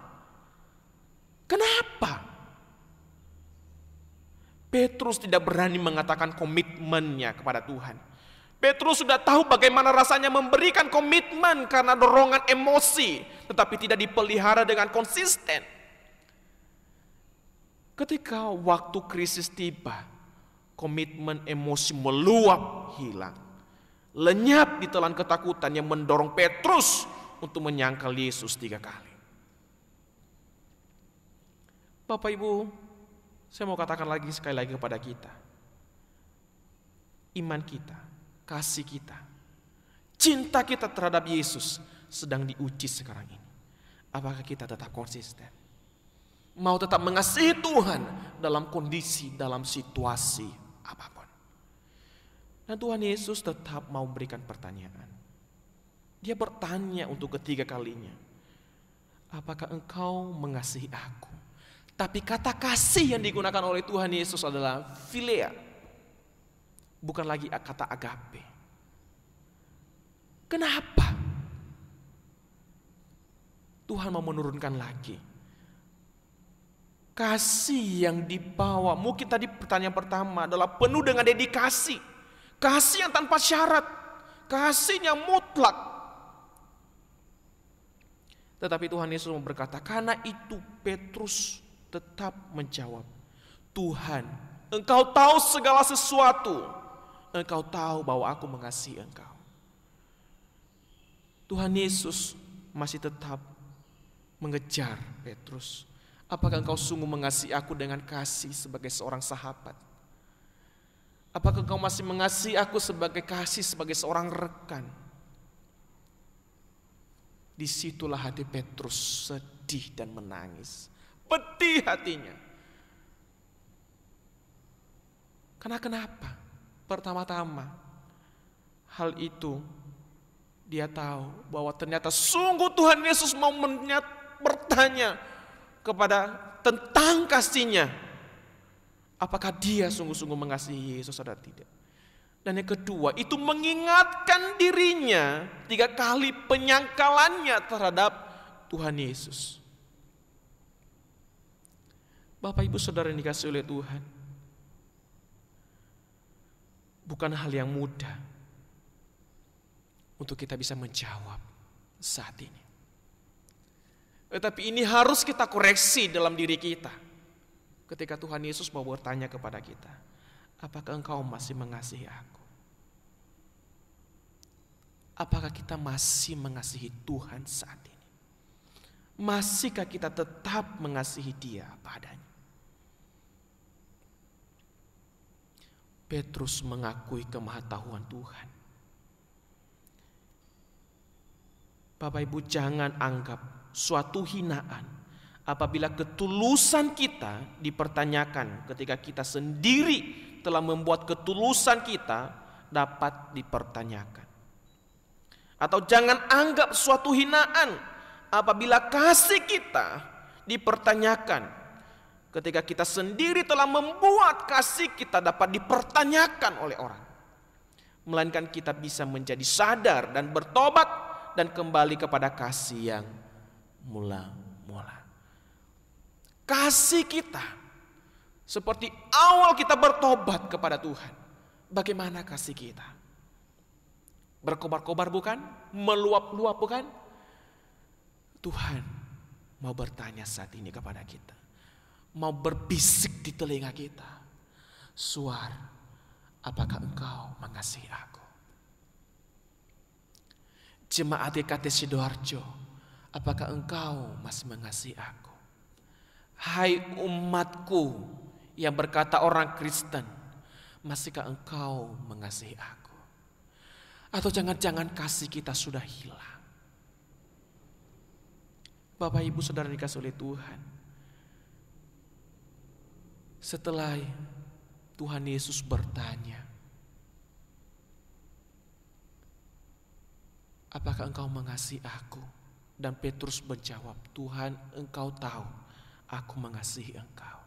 Kenapa? Petrus tidak berani mengatakan komitmennya kepada Tuhan. Petrus sudah tahu bagaimana rasanya memberikan komitmen karena dorongan emosi, tetapi tidak dipelihara dengan konsisten. Ketika waktu krisis tiba, komitmen emosi meluap hilang. Lenyap ditelan ketakutan yang mendorong Petrus untuk menyangkal Yesus 3 kali. Bapak Ibu, saya mau katakan lagi sekali lagi kepada kita. Iman kita, kasih kita, cinta kita terhadap Yesus sedang diuji sekarang ini. Apakah kita tetap konsisten? Mau tetap mengasihi Tuhan dalam kondisi, dalam situasi apapun. Dan Tuhan Yesus tetap mau berikan pertanyaan. Dia bertanya untuk ketiga kalinya. Apakah engkau mengasihi aku? Tapi kata kasih yang digunakan oleh Tuhan Yesus adalah philea. Bukan lagi kata agape. Kenapa? Tuhan mau menurunkan lagi. Kasih yang dibawa, mungkin tadi pertanyaan pertama adalah penuh dengan dedikasi. Kasih yang tanpa syarat. Kasih yang mutlak. Tetapi Tuhan Yesus berkata, karena itu Petrus tetap menjawab, Tuhan, engkau tahu segala sesuatu. Engkau tahu bahwa aku mengasihi engkau. Tuhan Yesus masih tetap mengejar Petrus. Apakah engkau sungguh mengasihi aku dengan kasih sebagai seorang sahabat? Apakah engkau masih mengasihi aku sebagai kasih sebagai seorang rekan? Disitulah hati Petrus sedih dan menangis. Pedih hatinya. Karena kenapa? Pertama-tama, hal itu dia tahu bahwa ternyata sungguh Tuhan Yesus mau bertanya kepada tentang kasihnya. Apakah dia sungguh-sungguh mengasihi Yesus atau tidak? Dan yang kedua, itu mengingatkan dirinya 3 kali penyangkalannya terhadap Tuhan Yesus. Bapak Ibu Saudara yang dikasihi oleh Tuhan, bukan hal yang mudah untuk kita bisa menjawab saat ini. Tetapi ini harus kita koreksi dalam diri kita. Ketika Tuhan Yesus mau bertanya kepada kita, apakah engkau masih mengasihi aku? Apakah kita masih mengasihi Tuhan saat ini? Masihkah kita tetap mengasihi Dia padanya? Petrus mengakui kemahatauan Tuhan. Bapak Ibu, jangan anggap suatu hinaan apabila ketulusan kita dipertanyakan ketika kita sendiri telah membuat ketulusan kita dapat dipertanyakan. Atau jangan anggap suatu hinaan apabila kasih kita dipertanyakan ketika kita sendiri telah membuat kasih kita dapat dipertanyakan oleh orang. Melainkan kita bisa menjadi sadar dan bertobat dan kembali kepada kasih yang mula-mula. Kasih kita Seperti awal kita bertobat kepada Tuhan, bagaimana kasih kita? Berkobar-kobar bukan? Meluap-luap bukan? Tuhan mau bertanya saat ini kepada kita. Mau berbisik di telinga kita. Suar, apakah engkau mengasihi aku? Jemaat GKT Sidoarjo, apakah engkau masih mengasihi aku? Hai umatku yang berkata orang Kristen, masihkah engkau mengasihi aku? Atau jangan-jangan kasih kita sudah hilang? Bapak Ibu Saudara dikasih oleh Tuhan, setelah Tuhan Yesus bertanya, apakah engkau mengasihi aku? Dan Petrus menjawab, Tuhan, engkau tahu aku mengasihi engkau.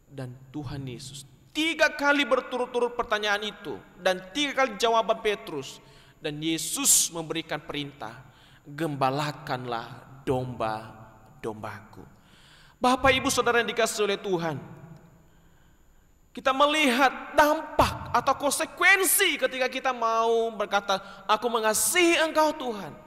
Dan Tuhan Yesus 3 kali berturut-turut pertanyaan itu, dan 3 kali jawaban Petrus. Dan Yesus memberikan perintah, gembalakanlah domba-dombaku. Bapak Ibu Saudara yang dikasihi oleh Tuhan, kita melihat dampak atau konsekuensi ketika kita mau berkata, aku mengasihi engkau Tuhan.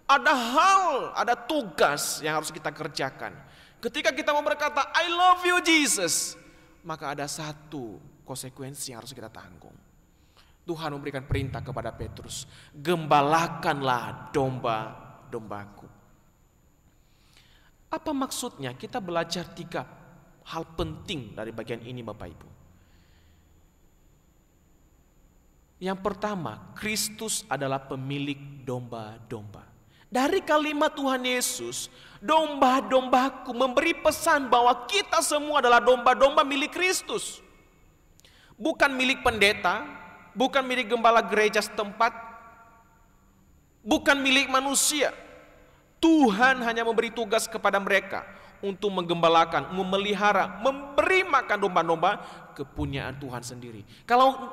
Ada hal, ada tugas yang harus kita kerjakan. Ketika kita mau berkata, I love you Jesus, maka ada satu konsekuensi yang harus kita tanggung. Tuhan memberikan perintah kepada Petrus, gembalakanlah domba-dombaku. Apa maksudnya? Kita belajar 3 hal penting dari bagian ini Bapak Ibu. Yang pertama, Kristus adalah pemilik domba-domba. Dari kalimat Tuhan Yesus, domba-dombaku, memberi pesan bahwa kita semua adalah domba-domba milik Kristus. Bukan milik pendeta, bukan milik gembala gereja setempat, bukan milik manusia. Tuhan hanya memberi tugas kepada mereka untuk menggembalakan, memelihara, memberi makan domba-domba kepunyaan Tuhan sendiri. Kalau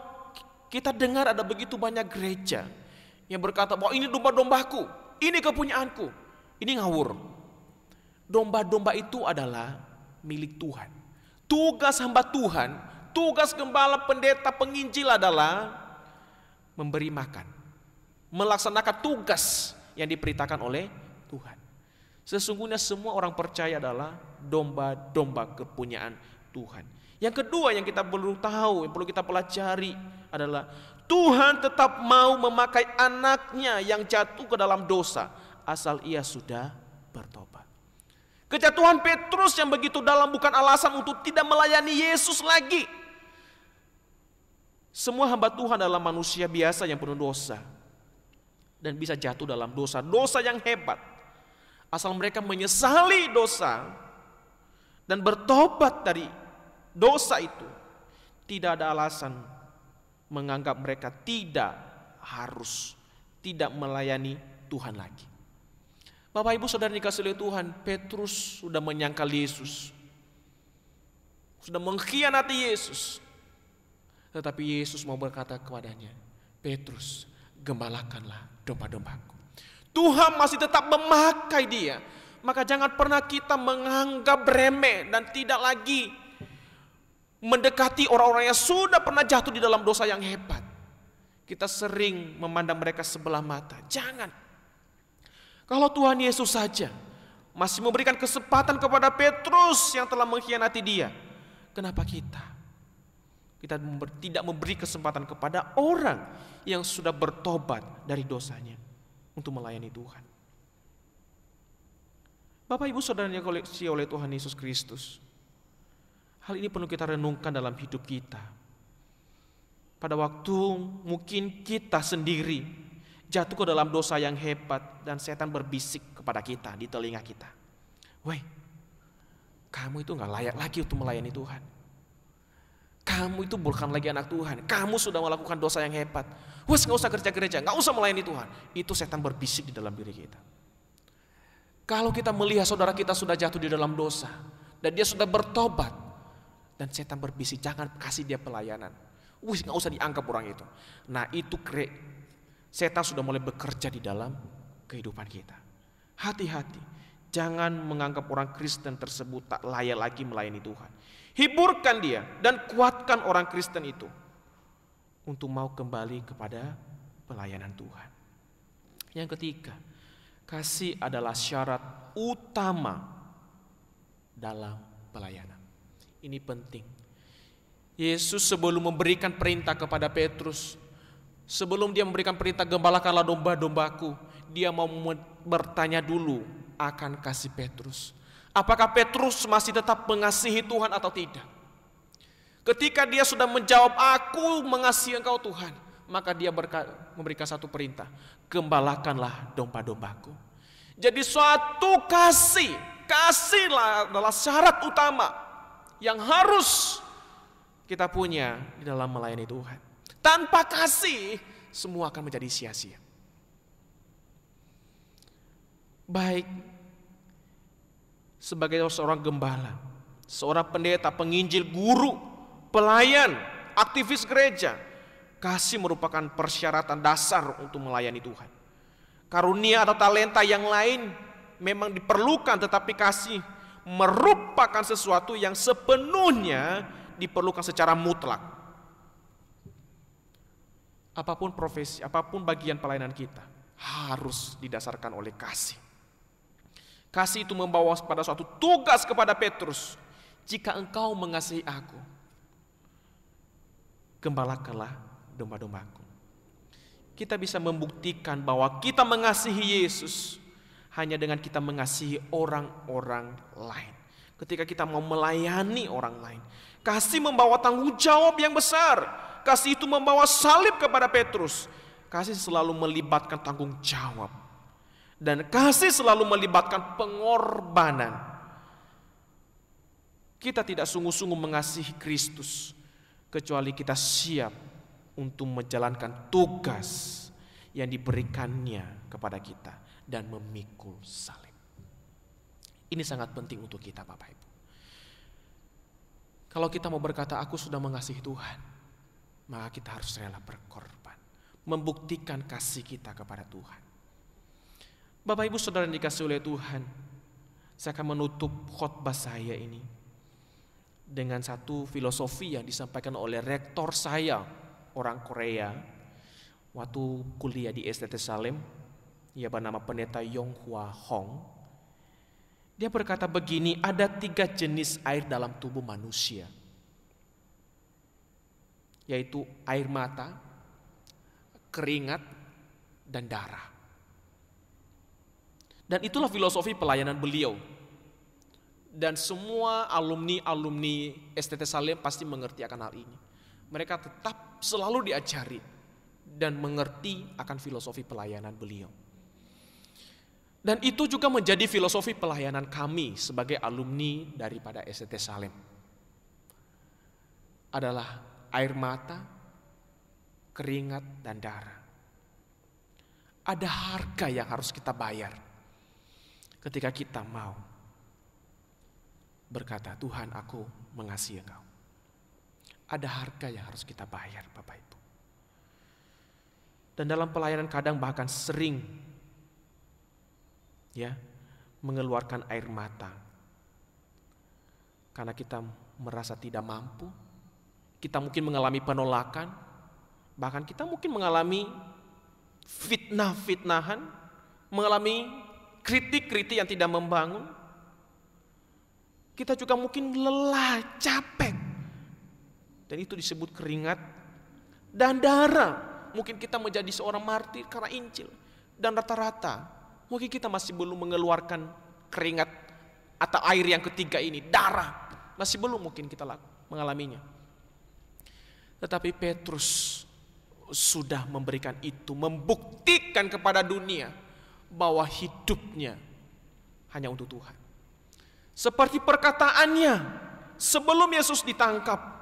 kita dengar ada begitu banyak gereja yang berkata bahwa ini domba-dombaku, ini kepunyaanku, ini ngawur. Domba-domba itu adalah milik Tuhan. Tugas hamba Tuhan, tugas gembala, pendeta, penginjil adalah memberi makan, melaksanakan tugas yang diperintahkan oleh Tuhan. Sesungguhnya semua orang percaya adalah domba-domba kepunyaan Tuhan. Yang kedua yang kita perlu tahu, yang perlu kita pelajari adalah Tuhan tetap mau memakai anaknya yang jatuh ke dalam dosa asal ia sudah bertobat. Kejatuhan Petrus yang begitu dalam bukan alasan untuk tidak melayani Yesus lagi. Semua hamba Tuhan adalah manusia biasa yang penuh dosa dan bisa jatuh dalam dosa yang hebat. Asal mereka menyesali dosa dan bertobat dari dosa itu, tidak ada alasan menganggap mereka tidak melayani Tuhan lagi. Bapak Ibu Saudara dikasihi oleh Tuhan, Petrus sudah menyangkal Yesus, sudah mengkhianati Yesus. Tetapi Yesus mau berkata kepadanya, Petrus, gembalakanlah domba-dombaku. Tuhan masih tetap memakai dia. Maka jangan pernah kita menganggap remeh dan tidak lagi mendekati orang-orang yang sudah pernah jatuh di dalam dosa yang hebat. Kita sering memandang mereka sebelah mata. Jangan. Kalau Tuhan Yesus saja masih memberikan kesempatan kepada Petrus yang telah mengkhianati dia, kenapa kita tidak memberi kesempatan kepada orang yang sudah bertobat dari dosanya untuk melayani Tuhan? Bapak Ibu Saudara yang dikasihi oleh Tuhan Yesus Kristus, hal ini perlu kita renungkan dalam hidup kita. Pada waktu mungkin kita sendiri jatuh ke dalam dosa yang hebat dan setan berbisik kepada kita di telinga kita, "Woi, kamu itu gak layak lagi untuk melayani Tuhan. Kamu itu bukan lagi anak Tuhan. Kamu sudah melakukan dosa yang hebat. Wes gak usah kerja gereja, gak usah melayani Tuhan." Itu setan berbisik di dalam diri kita. Kalau kita melihat saudara kita sudah jatuh di dalam dosa dan dia sudah bertobat, dan setan berbisik, jangan kasih dia pelayanan. Wih, gak usah dianggap orang itu. Nah itu setan sudah mulai bekerja di dalam kehidupan kita. Hati-hati, Jangan menganggap orang Kristen tersebut tak layak lagi melayani Tuhan. Hiburkan dia dan kuatkan orang Kristen itu untuk mau kembali kepada pelayanan Tuhan. Yang ketiga, kasih adalah syarat utama dalam pelayanan. Ini penting. Yesus sebelum memberikan perintah kepada Petrus, sebelum dia memberikan perintah gembalakanlah domba-dombaku, dia mau bertanya dulu akan kasih Petrus. Apakah Petrus masih tetap mengasihi Tuhan atau tidak? Ketika dia sudah menjawab, aku mengasihi engkau Tuhan, maka dia memberikan satu perintah, gembalakanlah domba-dombaku. Jadi suatu kasihlah adalah syarat utama yang harus kita punya di dalam melayani Tuhan. Tanpa kasih, semua akan menjadi sia-sia. Baik sebagai seorang gembala, seorang pendeta, penginjil, guru, pelayan, aktivis gereja, kasih merupakan persyaratan dasar untuk melayani Tuhan. Karunia atau talenta yang lain memang diperlukan, tetapi kasih merupakan sesuatu yang sepenuhnya diperlukan secara mutlak. Apapun profesi, apapun bagian pelayanan kita harus didasarkan oleh kasih. Kasih itu membawa pada suatu tugas kepada Petrus. Jika engkau mengasihi aku, gembalakanlah domba-dombaku. Kita bisa membuktikan bahwa kita mengasihi Yesus hanya dengan kita mengasihi orang-orang lain. Ketika kita mau melayani orang lain, kasih membawa tanggung jawab yang besar. Kasih itu membawa salib kepada Petrus. Kasih selalu melibatkan tanggung jawab. Dan kasih selalu melibatkan pengorbanan. Kita tidak sungguh-sungguh mengasihi Kristus kecuali kita siap untuk menjalankan tugas yang diberikannya kepada kita dan memikul salib. Ini sangat penting untuk kita, Bapak Ibu. Kalau kita mau berkata aku sudah mengasihi Tuhan, maka kita harus rela berkorban, membuktikan kasih kita kepada Tuhan. Bapak Ibu Saudara yang dikasihi oleh Tuhan, saya akan menutup khotbah saya ini dengan satu filosofi yang disampaikan oleh rektor saya, orang Korea, waktu kuliah di STT Salem. Ia bernama Pendeta Yong Hwa Hong. Dia berkata begini, ada 3 jenis air dalam tubuh manusia, yaitu air mata, keringat, dan darah. Dan itulah filosofi pelayanan beliau. Dan semua alumni STT Salem pasti mengerti akan hal ini. Mereka tetap selalu diajari dan mengerti akan filosofi pelayanan beliau. Dan itu juga menjadi filosofi pelayanan kami sebagai alumni daripada STT Salem. Adalah air mata, keringat, dan darah. Ada harga yang harus kita bayar ketika kita mau berkata, Tuhan aku mengasihi Engkau. Ada harga yang harus kita bayar, Bapak Ibu. Dan dalam pelayanan kadang bahkan sering mengeluarkan air mata. Karena kita merasa tidak mampu, kita mungkin mengalami penolakan, bahkan kita mungkin mengalami fitnah-fitnahan, mengalami kritik-kritik yang tidak membangun. Kita juga mungkin lelah, capek. Dan itu disebut keringat dan darah. Mungkin kita menjadi seorang martir karena Injil. Dan rata-rata mungkin kita masih belum mengeluarkan keringat atau air yang ketiga ini, darah. Masih belum mungkin kita mengalaminya. Tetapi Petrus sudah memberikan itu, membuktikan kepada dunia bahwa hidupnya hanya untuk Tuhan. Seperti perkataannya sebelum Yesus ditangkap,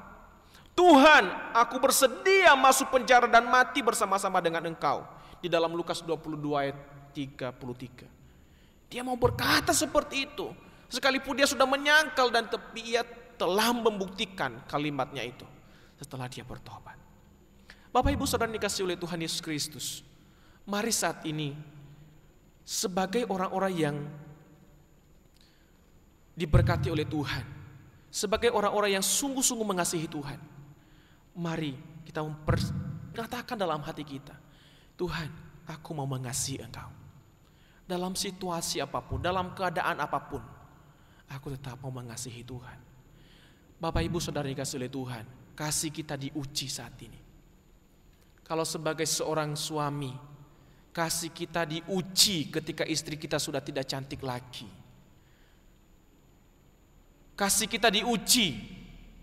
Tuhan, aku bersedia masuk penjara dan mati bersama-sama dengan Engkau. Di dalam Lukas 22 ayat 33. Dia mau berkata seperti itu, sekalipun dia sudah menyangkal, dan tapi ia telah membuktikan kalimatnya itu setelah dia bertobat. Bapak Ibu Saudara dikasihi oleh Tuhan Yesus Kristus, mari saat ini sebagai orang-orang yang diberkati oleh Tuhan, sebagai orang-orang yang sungguh-sungguh mengasihi Tuhan, mari kita mengatakan dalam hati kita, Tuhan, aku mau mengasihi Engkau. Dalam situasi apapun, dalam keadaan apapun, aku tetap mau mengasihi Tuhan. Bapak Ibu Saudara dikasihi oleh Tuhan, kasih kita diuji saat ini. Kalau sebagai seorang suami, kasih kita diuji ketika istri kita sudah tidak cantik lagi. Kasih kita diuji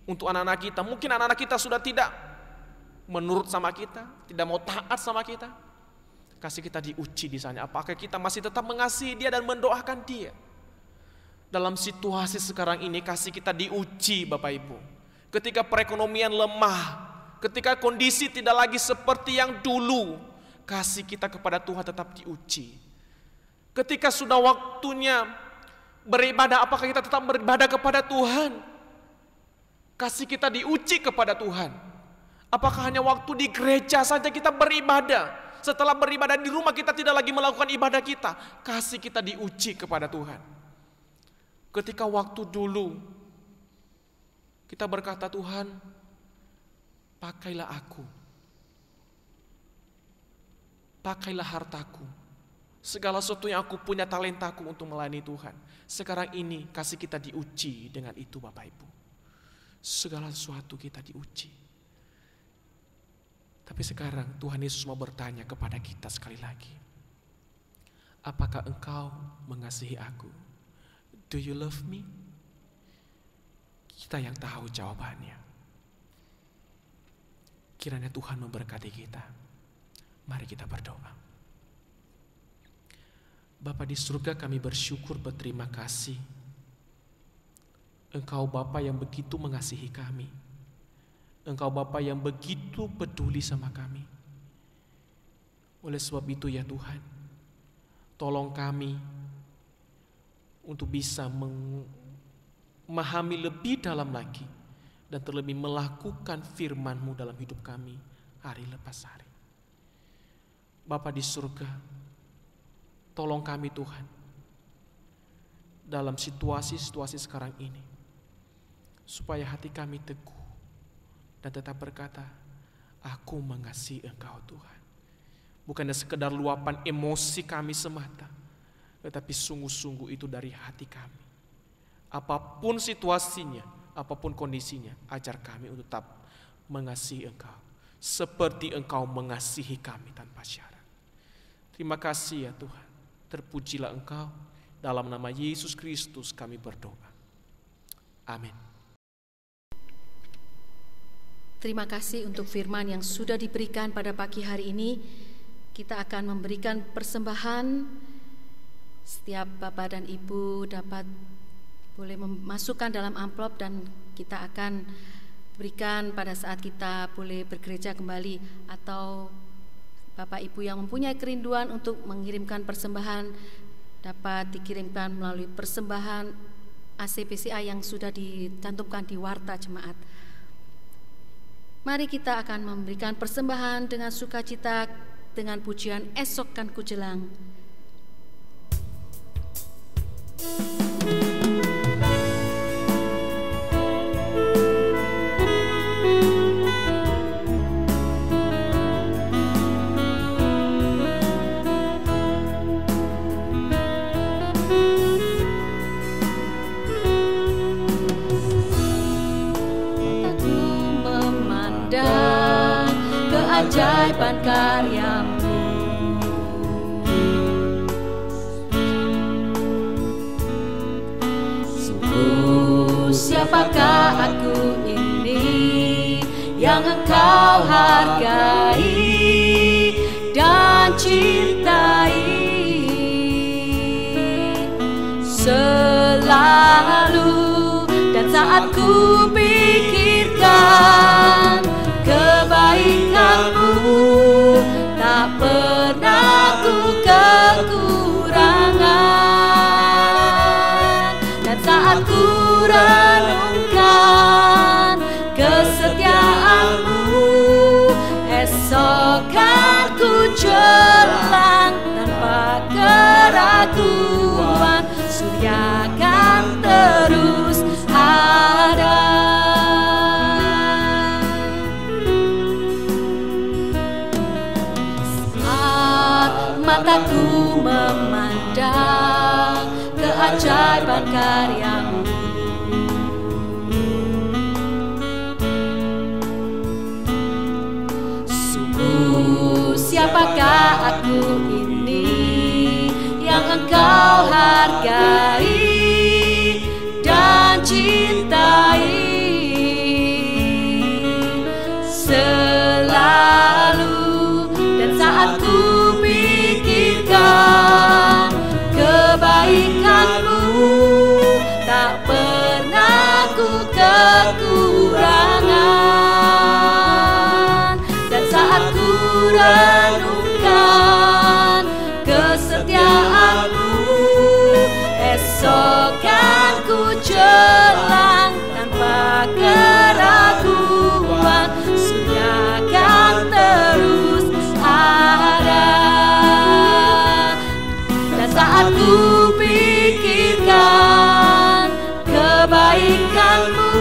untuk anak-anak kita. Mungkin anak-anak kita sudah tidak menurut sama kita, tidak mau taat sama kita. Kasih kita diuji di sana. Apakah kita masih tetap mengasihi dia dan mendoakan dia? Dalam situasi sekarang ini kasih kita diuji Bapak Ibu. Ketika perekonomian lemah, ketika kondisi tidak lagi seperti yang dulu, kasih kita kepada Tuhan tetap diuji. Ketika sudah waktunya beribadah, apakah kita tetap beribadah kepada Tuhan? Kasih kita diuji kepada Tuhan. Apakah hanya waktu di gereja saja kita beribadah? Setelah beribadah di rumah kita tidak lagi melakukan ibadah kita. Kasih kita diuji kepada Tuhan. Ketika waktu dulu kita berkata, Tuhan, pakailah aku. Pakailah hartaku. Segala sesuatu yang aku punya, talentaku untuk melayani Tuhan. Sekarang ini kasih kita diuji dengan itu Bapak Ibu. Segala sesuatu kita diuji. Tapi sekarang Tuhan Yesus mau bertanya kepada kita sekali lagi. Apakah engkau mengasihi aku? Do you love me? Kita yang tahu jawabannya. Kiranya Tuhan memberkati kita. Mari kita berdoa. Bapa di surga, kami bersyukur, berterima kasih. Engkau Bapa yang begitu mengasihi kami. Engkau Bapa yang begitu peduli sama kami. Oleh sebab itu ya Tuhan, tolong kami untuk bisa memahami lebih dalam lagi dan terlebih melakukan firman-Mu dalam hidup kami hari lepas hari. Bapa di surga, tolong kami Tuhan dalam situasi-situasi sekarang ini, supaya hati kami teguh dan tetap berkata, aku mengasihi Engkau Tuhan. Bukan sekedar luapan emosi kami semata, tetapi sungguh-sungguh itu dari hati kami. Apapun situasinya, apapun kondisinya, ajar kami untuk tetap mengasihi Engkau seperti Engkau mengasihi kami tanpa syarat. Terima kasih ya Tuhan. Terpujilah Engkau. Dalam nama Yesus Kristus kami berdoa. Amin. Terima kasih untuk firman yang sudah diberikan pada pagi hari ini. Kita akan memberikan persembahan. Setiap Bapak dan Ibu dapat boleh memasukkan dalam amplop dan kita akan berikan pada saat kita boleh bergereja kembali. Atau Bapak Ibu yang mempunyai kerinduan untuk mengirimkan persembahan dapat dikirimkan melalui persembahan ACPCA yang sudah dicantumkan di warta jemaat. Mari kita akan memberikan persembahan dengan sukacita dengan pujian Esok Kan Ku Jelang. Keajaiban karya-Mu, sungguh siapakah aku ini yang Engkau hargai dan cintai, selalu dan saat ku pikirkan kebaikan-Mu, tak pernah ku kekurangan. Dan saat ku renungkan kesetiaan-Mu, esok kan ku jelang tanpa keraguan, surya kan terang memandang keajaiban karya-Mu. Sungguh siapakah aku ini yang Engkau hargai dan cintai. Selalu dan saat ku pikirkan kebaikan-Mu, tak pernah ku kekurangan. Dan saat ku renungkan kesetiaan-Mu, esok kan ku jelang tanpa keraguan, Surga kan terus ada. Dan saat ku pikirkan kebaikan-Mu,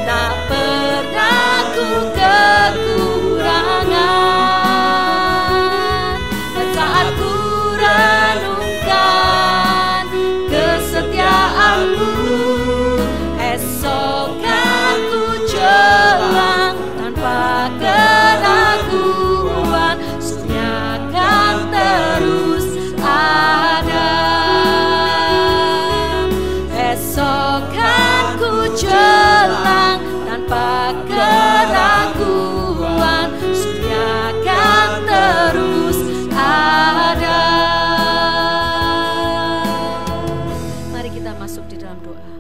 tak pernah ku kekurangan. Dan saat ku renungkan kesetiaan-Mu, esok kan ku jelang tanpa keraguan, Surga kan terus ada. Esok kan ku jelang tanpa keraguan, Surga kan terus ada. Mari kita masuk di dalam doa.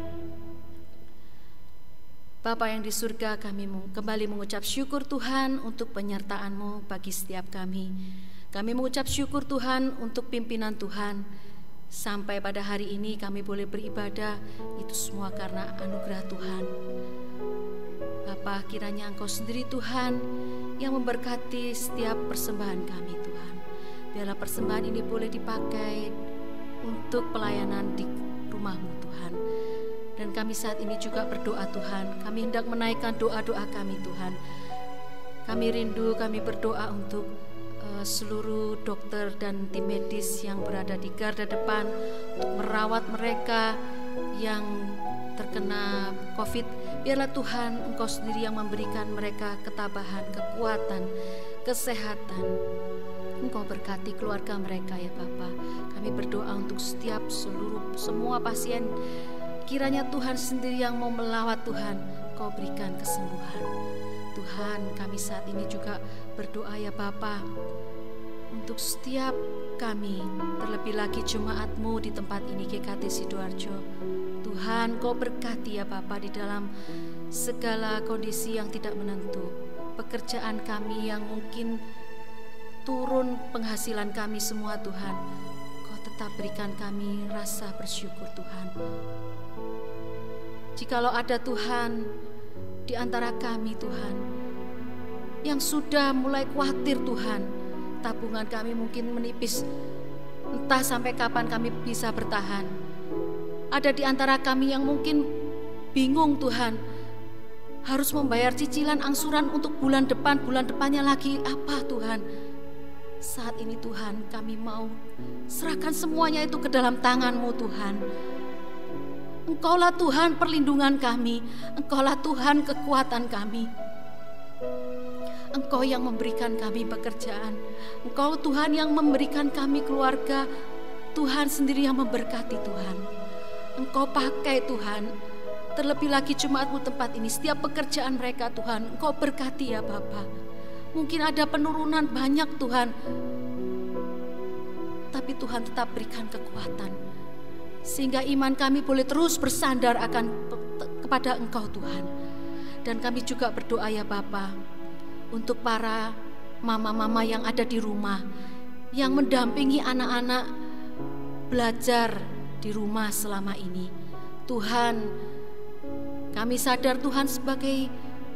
Bapa yang di surga, kami kembali mengucap syukur Tuhan untuk penyertaan-Mu bagi setiap kami. Kami mengucap syukur Tuhan untuk pimpinan Tuhan. Sampai pada hari ini kami boleh beribadah, itu semua karena anugerah Tuhan. Bapa, kiranya Engkau sendiri Tuhan yang memberkati setiap persembahan kami Tuhan. Biarlah persembahan ini boleh dipakai untuk pelayanan di rumah-Mu Tuhan. Dan kami saat ini juga berdoa Tuhan, kami hendak menaikkan doa-doa kami Tuhan. Kami rindu, kami berdoa untuk seluruh dokter dan tim medis yang berada di garda depan untuk merawat mereka yang terkena COVID. Biarlah Tuhan Engkau sendiri yang memberikan mereka ketabahan, kekuatan, kesehatan. Engkau berkati keluarga mereka ya Bapa. Kami berdoa untuk semua pasien. Kiranya Tuhan sendiri yang mau melawat Tuhan, Kau berikan kesembuhan. Tuhan, kami saat ini juga berdoa ya Bapa, untuk setiap kami, terlebih lagi jemaat-Mu di tempat ini GKT Sidoarjo. Tuhan, Kau berkati ya Bapa di dalam segala kondisi yang tidak menentu. Pekerjaan kami yang mungkin turun penghasilan kami semua Tuhan, Kau tetap berikan kami rasa bersyukur Tuhan. Jikalau ada Tuhan di antara kami Tuhan yang sudah mulai khawatir Tuhan, tabungan kami mungkin menipis, entah sampai kapan kami bisa bertahan. Ada di antara kami yang mungkin bingung Tuhan, harus membayar cicilan angsuran untuk bulan depannya lagi apa Tuhan. Saat ini Tuhan, kami mau serahkan semuanya itu ke dalam tangan-Mu Tuhan. Engkaulah Tuhan perlindungan kami, Engkaulah Tuhan kekuatan kami. Engkau yang memberikan kami pekerjaan, Engkau Tuhan yang memberikan kami keluarga. Tuhan sendiri yang memberkati Tuhan. Engkau pakai Tuhan, terlebih lagi jemaat-Mu tempat ini, setiap pekerjaan mereka Tuhan, Engkau berkati ya Bapa. Mungkin ada penurunan banyak Tuhan, tapi Tuhan tetap berikan kekuatan, sehingga iman kami boleh terus bersandar kepada Engkau Tuhan. Dan kami juga berdoa ya Bapa, untuk para mama-mama yang ada di rumah, yang mendampingi anak-anak belajar di rumah selama ini. Tuhan, kami sadar Tuhan sebagai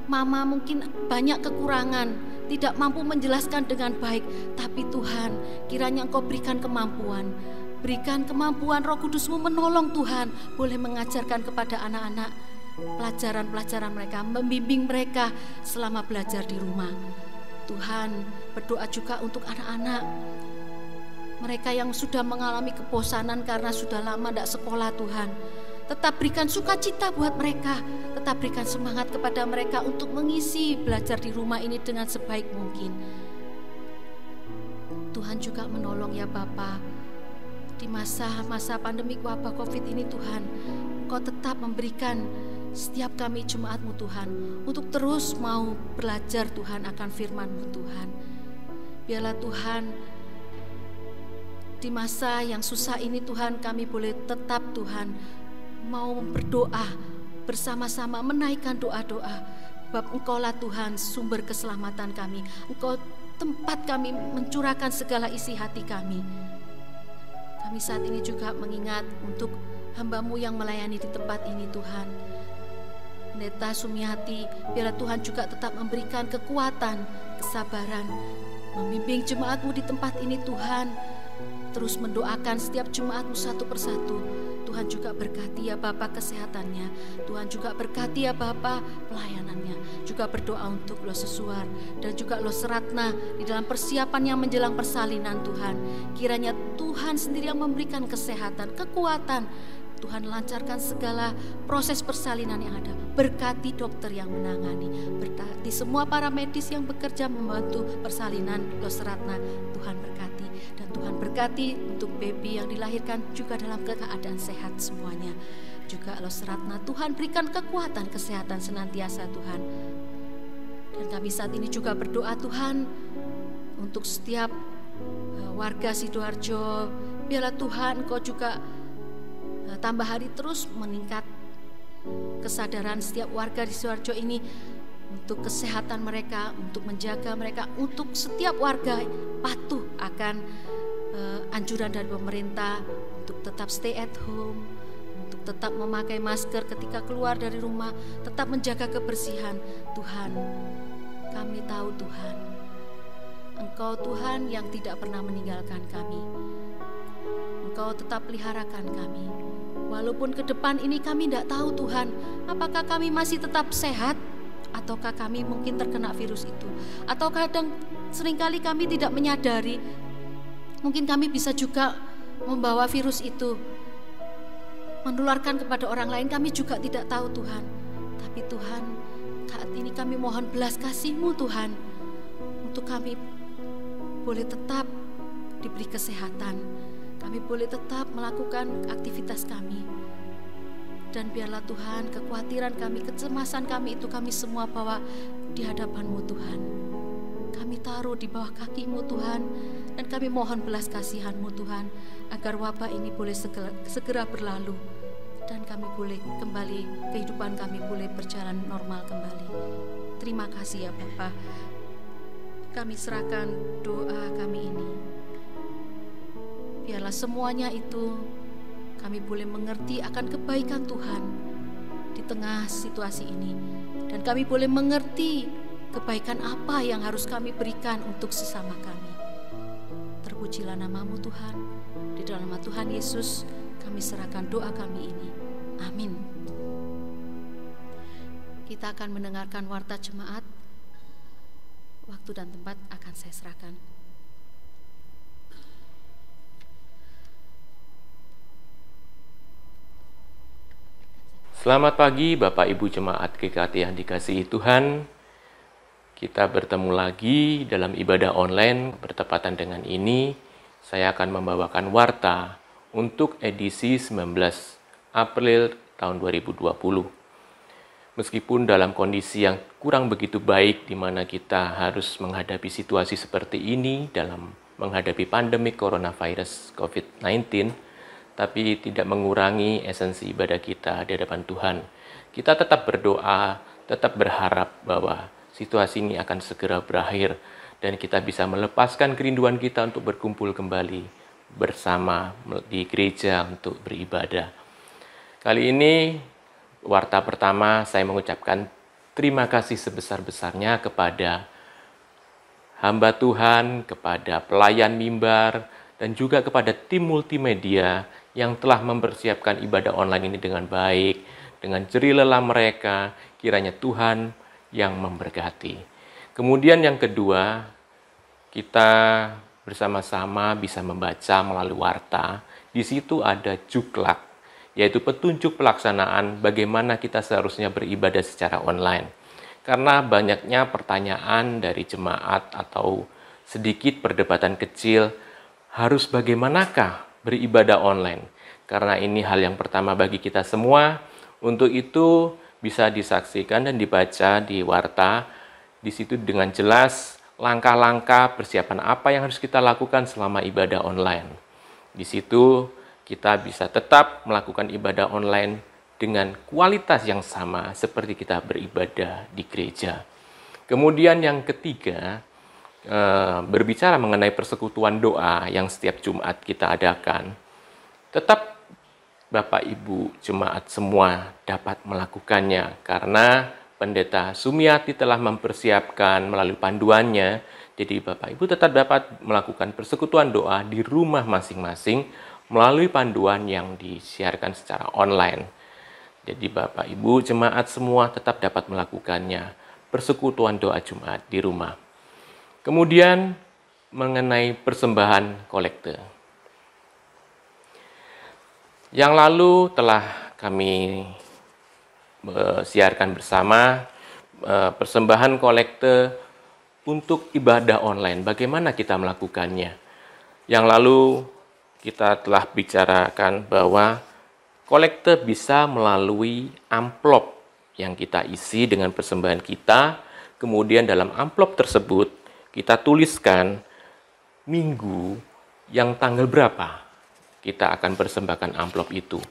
mama mungkin banyak kekurangan, tidak mampu menjelaskan dengan baik, tapi Tuhan kiranya Engkau berikan kemampuan. Berikan kemampuan Roh Kudus-Mu menolong Tuhan, boleh mengajarkan kepada anak-anak pelajaran-pelajaran mereka, membimbing mereka selama belajar di rumah. Tuhan, berdoa juga untuk anak-anak Mereka yang sudah mengalami kebosanan karena sudah lama tidak sekolah Tuhan, tetap berikan sukacita buat mereka, tetap berikan semangat kepada mereka untuk mengisi belajar di rumah ini dengan sebaik mungkin. Tuhan juga menolong ya Bapa, di masa-masa pandemik wabah COVID ini Tuhan, Engkau tetap memberikan setiap kami jemaat-Mu Tuhan untuk terus mau belajar Tuhan akan firman-Mu Tuhan. Biarlah Tuhan, di masa yang susah ini Tuhan, kami boleh tetap Tuhan mau berdoa bersama-sama, menaikkan doa-doa. Sebab Engkaulah Tuhan sumber keselamatan kami, Engkau tempat kami mencurahkan segala isi hati kami. Kami saat ini juga mengingat untuk hamba-Mu yang melayani di tempat ini Tuhan, Pendeta Sumiati. Biarlah Tuhan juga tetap memberikan kekuatan, kesabaran, membimbing jemaat-Mu di tempat ini Tuhan. Terus mendoakan setiap jemaat-Mu satu persatu. Tuhan juga berkati ya Bapa kesehatannya, Tuhan juga berkati ya Bapa pelayanannya. Juga berdoa untuk Lo Sesuar dan juga Lo Seratna di dalam persiapannya menjelang persalinan Tuhan. Kiranya Tuhan sendiri yang memberikan kesehatan, kekuatan. Tuhan lancarkan segala proses persalinan yang ada. Berkati dokter yang menangani, berkati semua para medis yang bekerja membantu persalinan Lo Seratna. Tuhan berkati, dan Tuhan berkati untuk baby yang dilahirkan juga dalam keadaan sehat semuanya. Juga Lo Seratna, Tuhan berikan kekuatan kesehatan senantiasa Tuhan. Dan kami saat ini juga berdoa Tuhan untuk setiap warga Sidoarjo. Biarlah Tuhan Engkau juga tambah hari terus meningkat kesadaran setiap warga di Sidoarjo ini untuk kesehatan mereka, untuk menjaga mereka, untuk setiap warga patuh akan anjuran dari pemerintah untuk tetap stay at home, untuk tetap memakai masker ketika keluar dari rumah, tetap menjaga kebersihan. Tuhan, kami tahu Tuhan, Engkau Tuhan yang tidak pernah meninggalkan kami. Engkau tetap peliharakan kami. Walaupun ke depan ini kami tidak tahu Tuhan, apakah kami masih tetap sehat, ataukah kami mungkin terkena virus itu. Atau kadang seringkali kami tidak menyadari, mungkin kami bisa juga membawa virus itu, menularkan kepada orang lain. Kami juga tidak tahu Tuhan. Tapi Tuhan, saat ini kami mohon belas kasih-Mu Tuhan, untuk kami boleh tetap diberi kesehatan, kami boleh tetap melakukan aktivitas kami. Dan biarlah Tuhan, kekhawatiran kami, kecemasan kami itu kami semua bawa di hadapan-Mu Tuhan. Kami taruh di bawah kaki-Mu Tuhan, dan kami mohon belas kasihan-Mu Tuhan, agar wabah ini boleh segera berlalu, dan kami boleh kembali, kehidupan kami boleh berjalan normal kembali. Terima kasih ya Bapa. Kami serahkan doa kami ini. Biarlah semuanya itu kami boleh mengerti akan kebaikan Tuhan di tengah situasi ini. Dan kami boleh mengerti kebaikan apa yang harus kami berikan untuk sesama kami. Terpujilah nama-Mu Tuhan. Di dalam nama Tuhan Yesus kami serahkan doa kami ini. Amin. Kita akan mendengarkan warta jemaat. Waktu dan tempat akan saya serahkan. Selamat pagi Bapak Ibu Jemaat GKT yang dikasihi Tuhan. Kita bertemu lagi dalam ibadah online. Bertepatan dengan ini, saya akan membawakan warta untuk edisi 19 April tahun 2020. Meskipun dalam kondisi yang kurang begitu baik, di mana kita harus menghadapi situasi seperti ini dalam menghadapi pandemi coronavirus COVID-19, tapi tidak mengurangi esensi ibadah kita di hadapan Tuhan. Kita tetap berdoa, tetap berharap bahwa situasi ini akan segera berakhir dan kita bisa melepaskan kerinduan kita untuk berkumpul kembali bersama di gereja untuk beribadah. Kali ini, warta pertama saya mengucapkan terima kasih sebesar-besarnya kepada hamba Tuhan, kepada pelayan mimbar, dan juga kepada tim multimedia yang telah mempersiapkan ibadah online ini dengan baik, dengan jerih lelah mereka. Kiranya Tuhan yang memberkati. Kemudian yang kedua, kita bersama-sama bisa membaca melalui warta. Di situ ada juklak, yaitu petunjuk pelaksanaan bagaimana kita seharusnya beribadah secara online. Karena banyaknya pertanyaan dari jemaat atau sedikit perdebatan kecil, harus bagaimanakah beribadah online? Karena ini hal yang pertama bagi kita semua. Untuk itu bisa disaksikan dan dibaca di warta. Di situ dengan jelas langkah-langkah persiapan apa yang harus kita lakukan selama ibadah online. Di situ kita bisa tetap melakukan ibadah online dengan kualitas yang sama seperti kita beribadah di gereja. Kemudian yang ketiga, berbicara mengenai persekutuan doa yang setiap Jumat kita adakan. Tetap Bapak Ibu jemaat semua dapat melakukannya karena Pendeta Sumiati telah mempersiapkan melalui panduannya. Jadi Bapak Ibu tetap dapat melakukan persekutuan doa di rumah masing-masing melalui panduan yang disiarkan secara online. Jadi Bapak Ibu jemaat semua tetap dapat melakukannya, persekutuan doa Jumat di rumah. Kemudian mengenai persembahan kolekte. Yang lalu telah kami siarkan bersama persembahan kolekte untuk ibadah online. Bagaimana kita melakukannya? Yang lalu kita telah bicarakan bahwa kolekte bisa melalui amplop yang kita isi dengan persembahan kita. Kemudian dalam amplop tersebut kita tuliskan minggu yang tanggal berapa kita akan persembahkan amplop itu.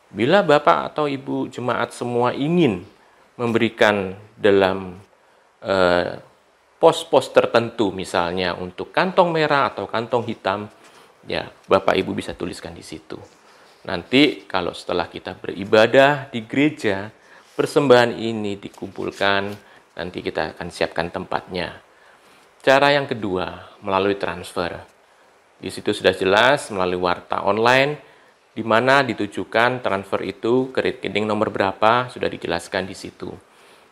Bila Bapak atau Ibu jemaat semua ingin memberikan dalam pos-pos tertentu, misalnya untuk kantong merah atau kantong hitam, ya Bapak Ibu bisa tuliskan di situ. Nanti kalau setelah kita beribadah di gereja, persembahan ini dikumpulkan, nanti kita akan siapkan tempatnya. Cara yang kedua, melalui transfer. Di situ sudah jelas melalui warta online, di mana ditujukan transfer itu ke rekening nomor berapa, sudah dijelaskan di situ.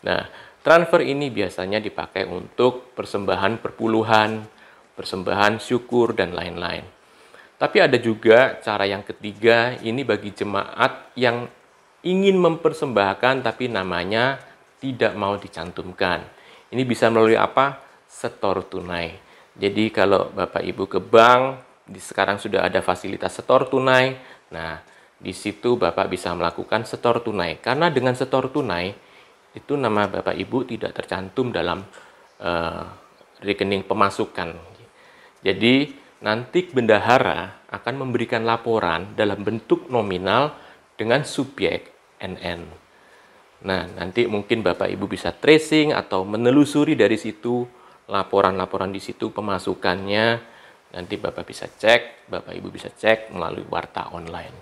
Nah, transfer ini biasanya dipakai untuk persembahan perpuluhan, persembahan syukur, dan lain-lain. Tapi ada juga cara yang ketiga, ini bagi jemaat yang ingin mempersembahkan tapi namanya tidak mau dicantumkan. Ini bisa melalui apa? Setor tunai. Jadi kalau Bapak Ibu ke bank, sekarang sudah ada fasilitas setor tunai. Nah, di situ Bapak bisa melakukan setor tunai. Karena dengan setor tunai, itu nama Bapak Ibu tidak tercantum dalam rekening pemasukan. Jadi nanti bendahara akan memberikan laporan dalam bentuk nominal dengan subjek NN. Nah, nanti mungkin Bapak Ibu bisa tracing atau menelusuri dari situ laporan-laporan di situ pemasukannya. Nanti Bapak bisa cek, Bapak Ibu bisa cek melalui warta online.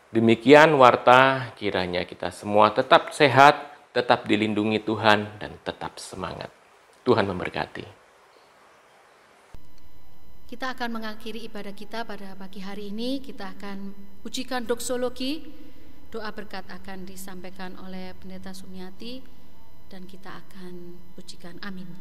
Demikian warta, kiranya kita semua tetap sehat, tetap dilindungi Tuhan, dan tetap semangat. Tuhan memberkati. Kita akan mengakhiri ibadah kita pada pagi hari ini. Kita akan pujikan doksologi. Doa berkat akan disampaikan oleh Pendeta Sumiati dan kita akan pujikan. Amin.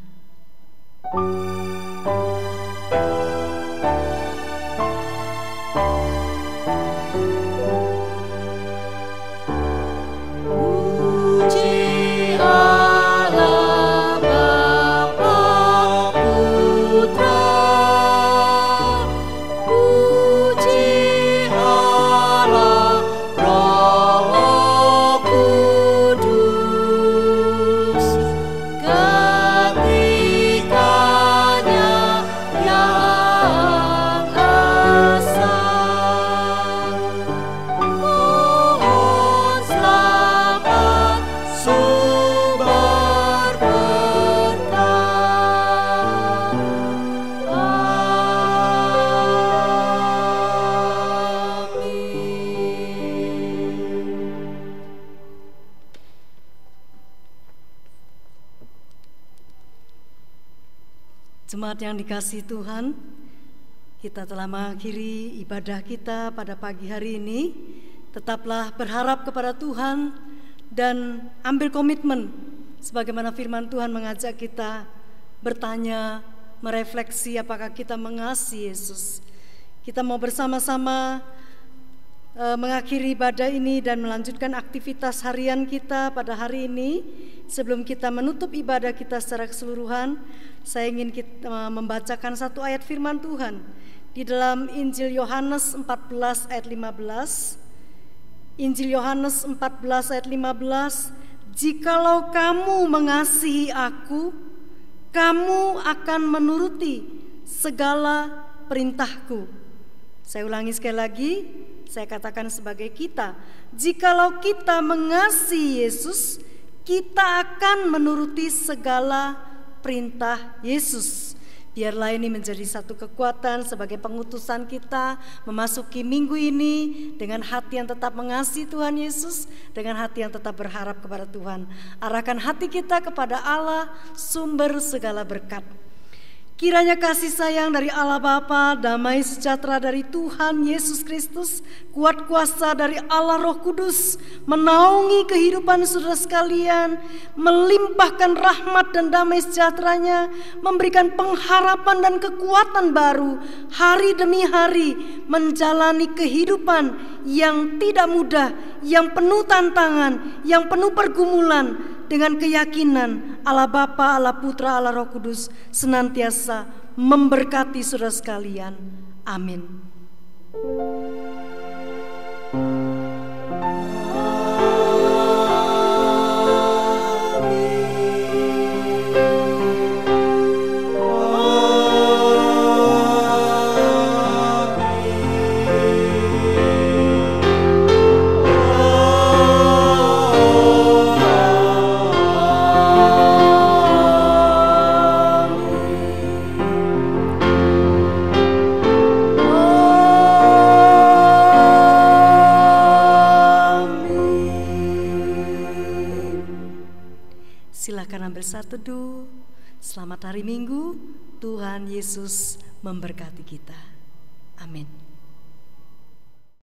Puji Allah Bapa Putra, puji Allah Roh Kudus, ketikanya yang esa. Mohon selamat sumber berkah. Amin. Jemaat yang dikasihi Tuhan, kita telah mengakhiri ibadah kita pada pagi hari ini. Tetaplah berharap kepada Tuhan dan ambil komitmen sebagaimana firman Tuhan mengajak kita bertanya, merefleksi apakah kita mengasihi Yesus. Kita mau bersama-sama mengakhiri ibadah ini dan melanjutkan aktivitas harian kita pada hari ini. Sebelum kita menutup ibadah kita secara keseluruhan, saya ingin kita membacakan satu ayat firman Tuhan di dalam Injil Yohanes 14 ayat 15. Injil Yohanes 14 ayat 15, "Jikalau kamu mengasihi aku, kamu akan menuruti segala perintahku." Saya ulangi sekali lagi, saya katakan sebagai kita, jikalau kita mengasihi Yesus, kita akan menuruti segala perintah Yesus. Biarlah ini menjadi satu kekuatan sebagai pengutusan kita memasuki minggu ini dengan hati yang tetap mengasihi Tuhan Yesus, dengan hati yang tetap berharap kepada Tuhan. Arahkan hati kita kepada Allah, sumber segala berkat. Kiranya kasih sayang dari Allah Bapa, damai sejahtera dari Tuhan Yesus Kristus, kuat kuasa dari Allah Roh Kudus menaungi kehidupan saudara sekalian, melimpahkan rahmat dan damai sejahteranya, memberikan pengharapan dan kekuatan baru hari demi hari menjalani kehidupan yang tidak mudah, yang penuh tantangan, yang penuh pergumulan, dengan keyakinan Allah Bapa, Allah Putra, Allah Roh Kudus senantiasa memberkati saudara sekalian. Amin. Silakan ambil saat teduh. Selamat hari Minggu. Tuhan Yesus memberkati kita. Amin.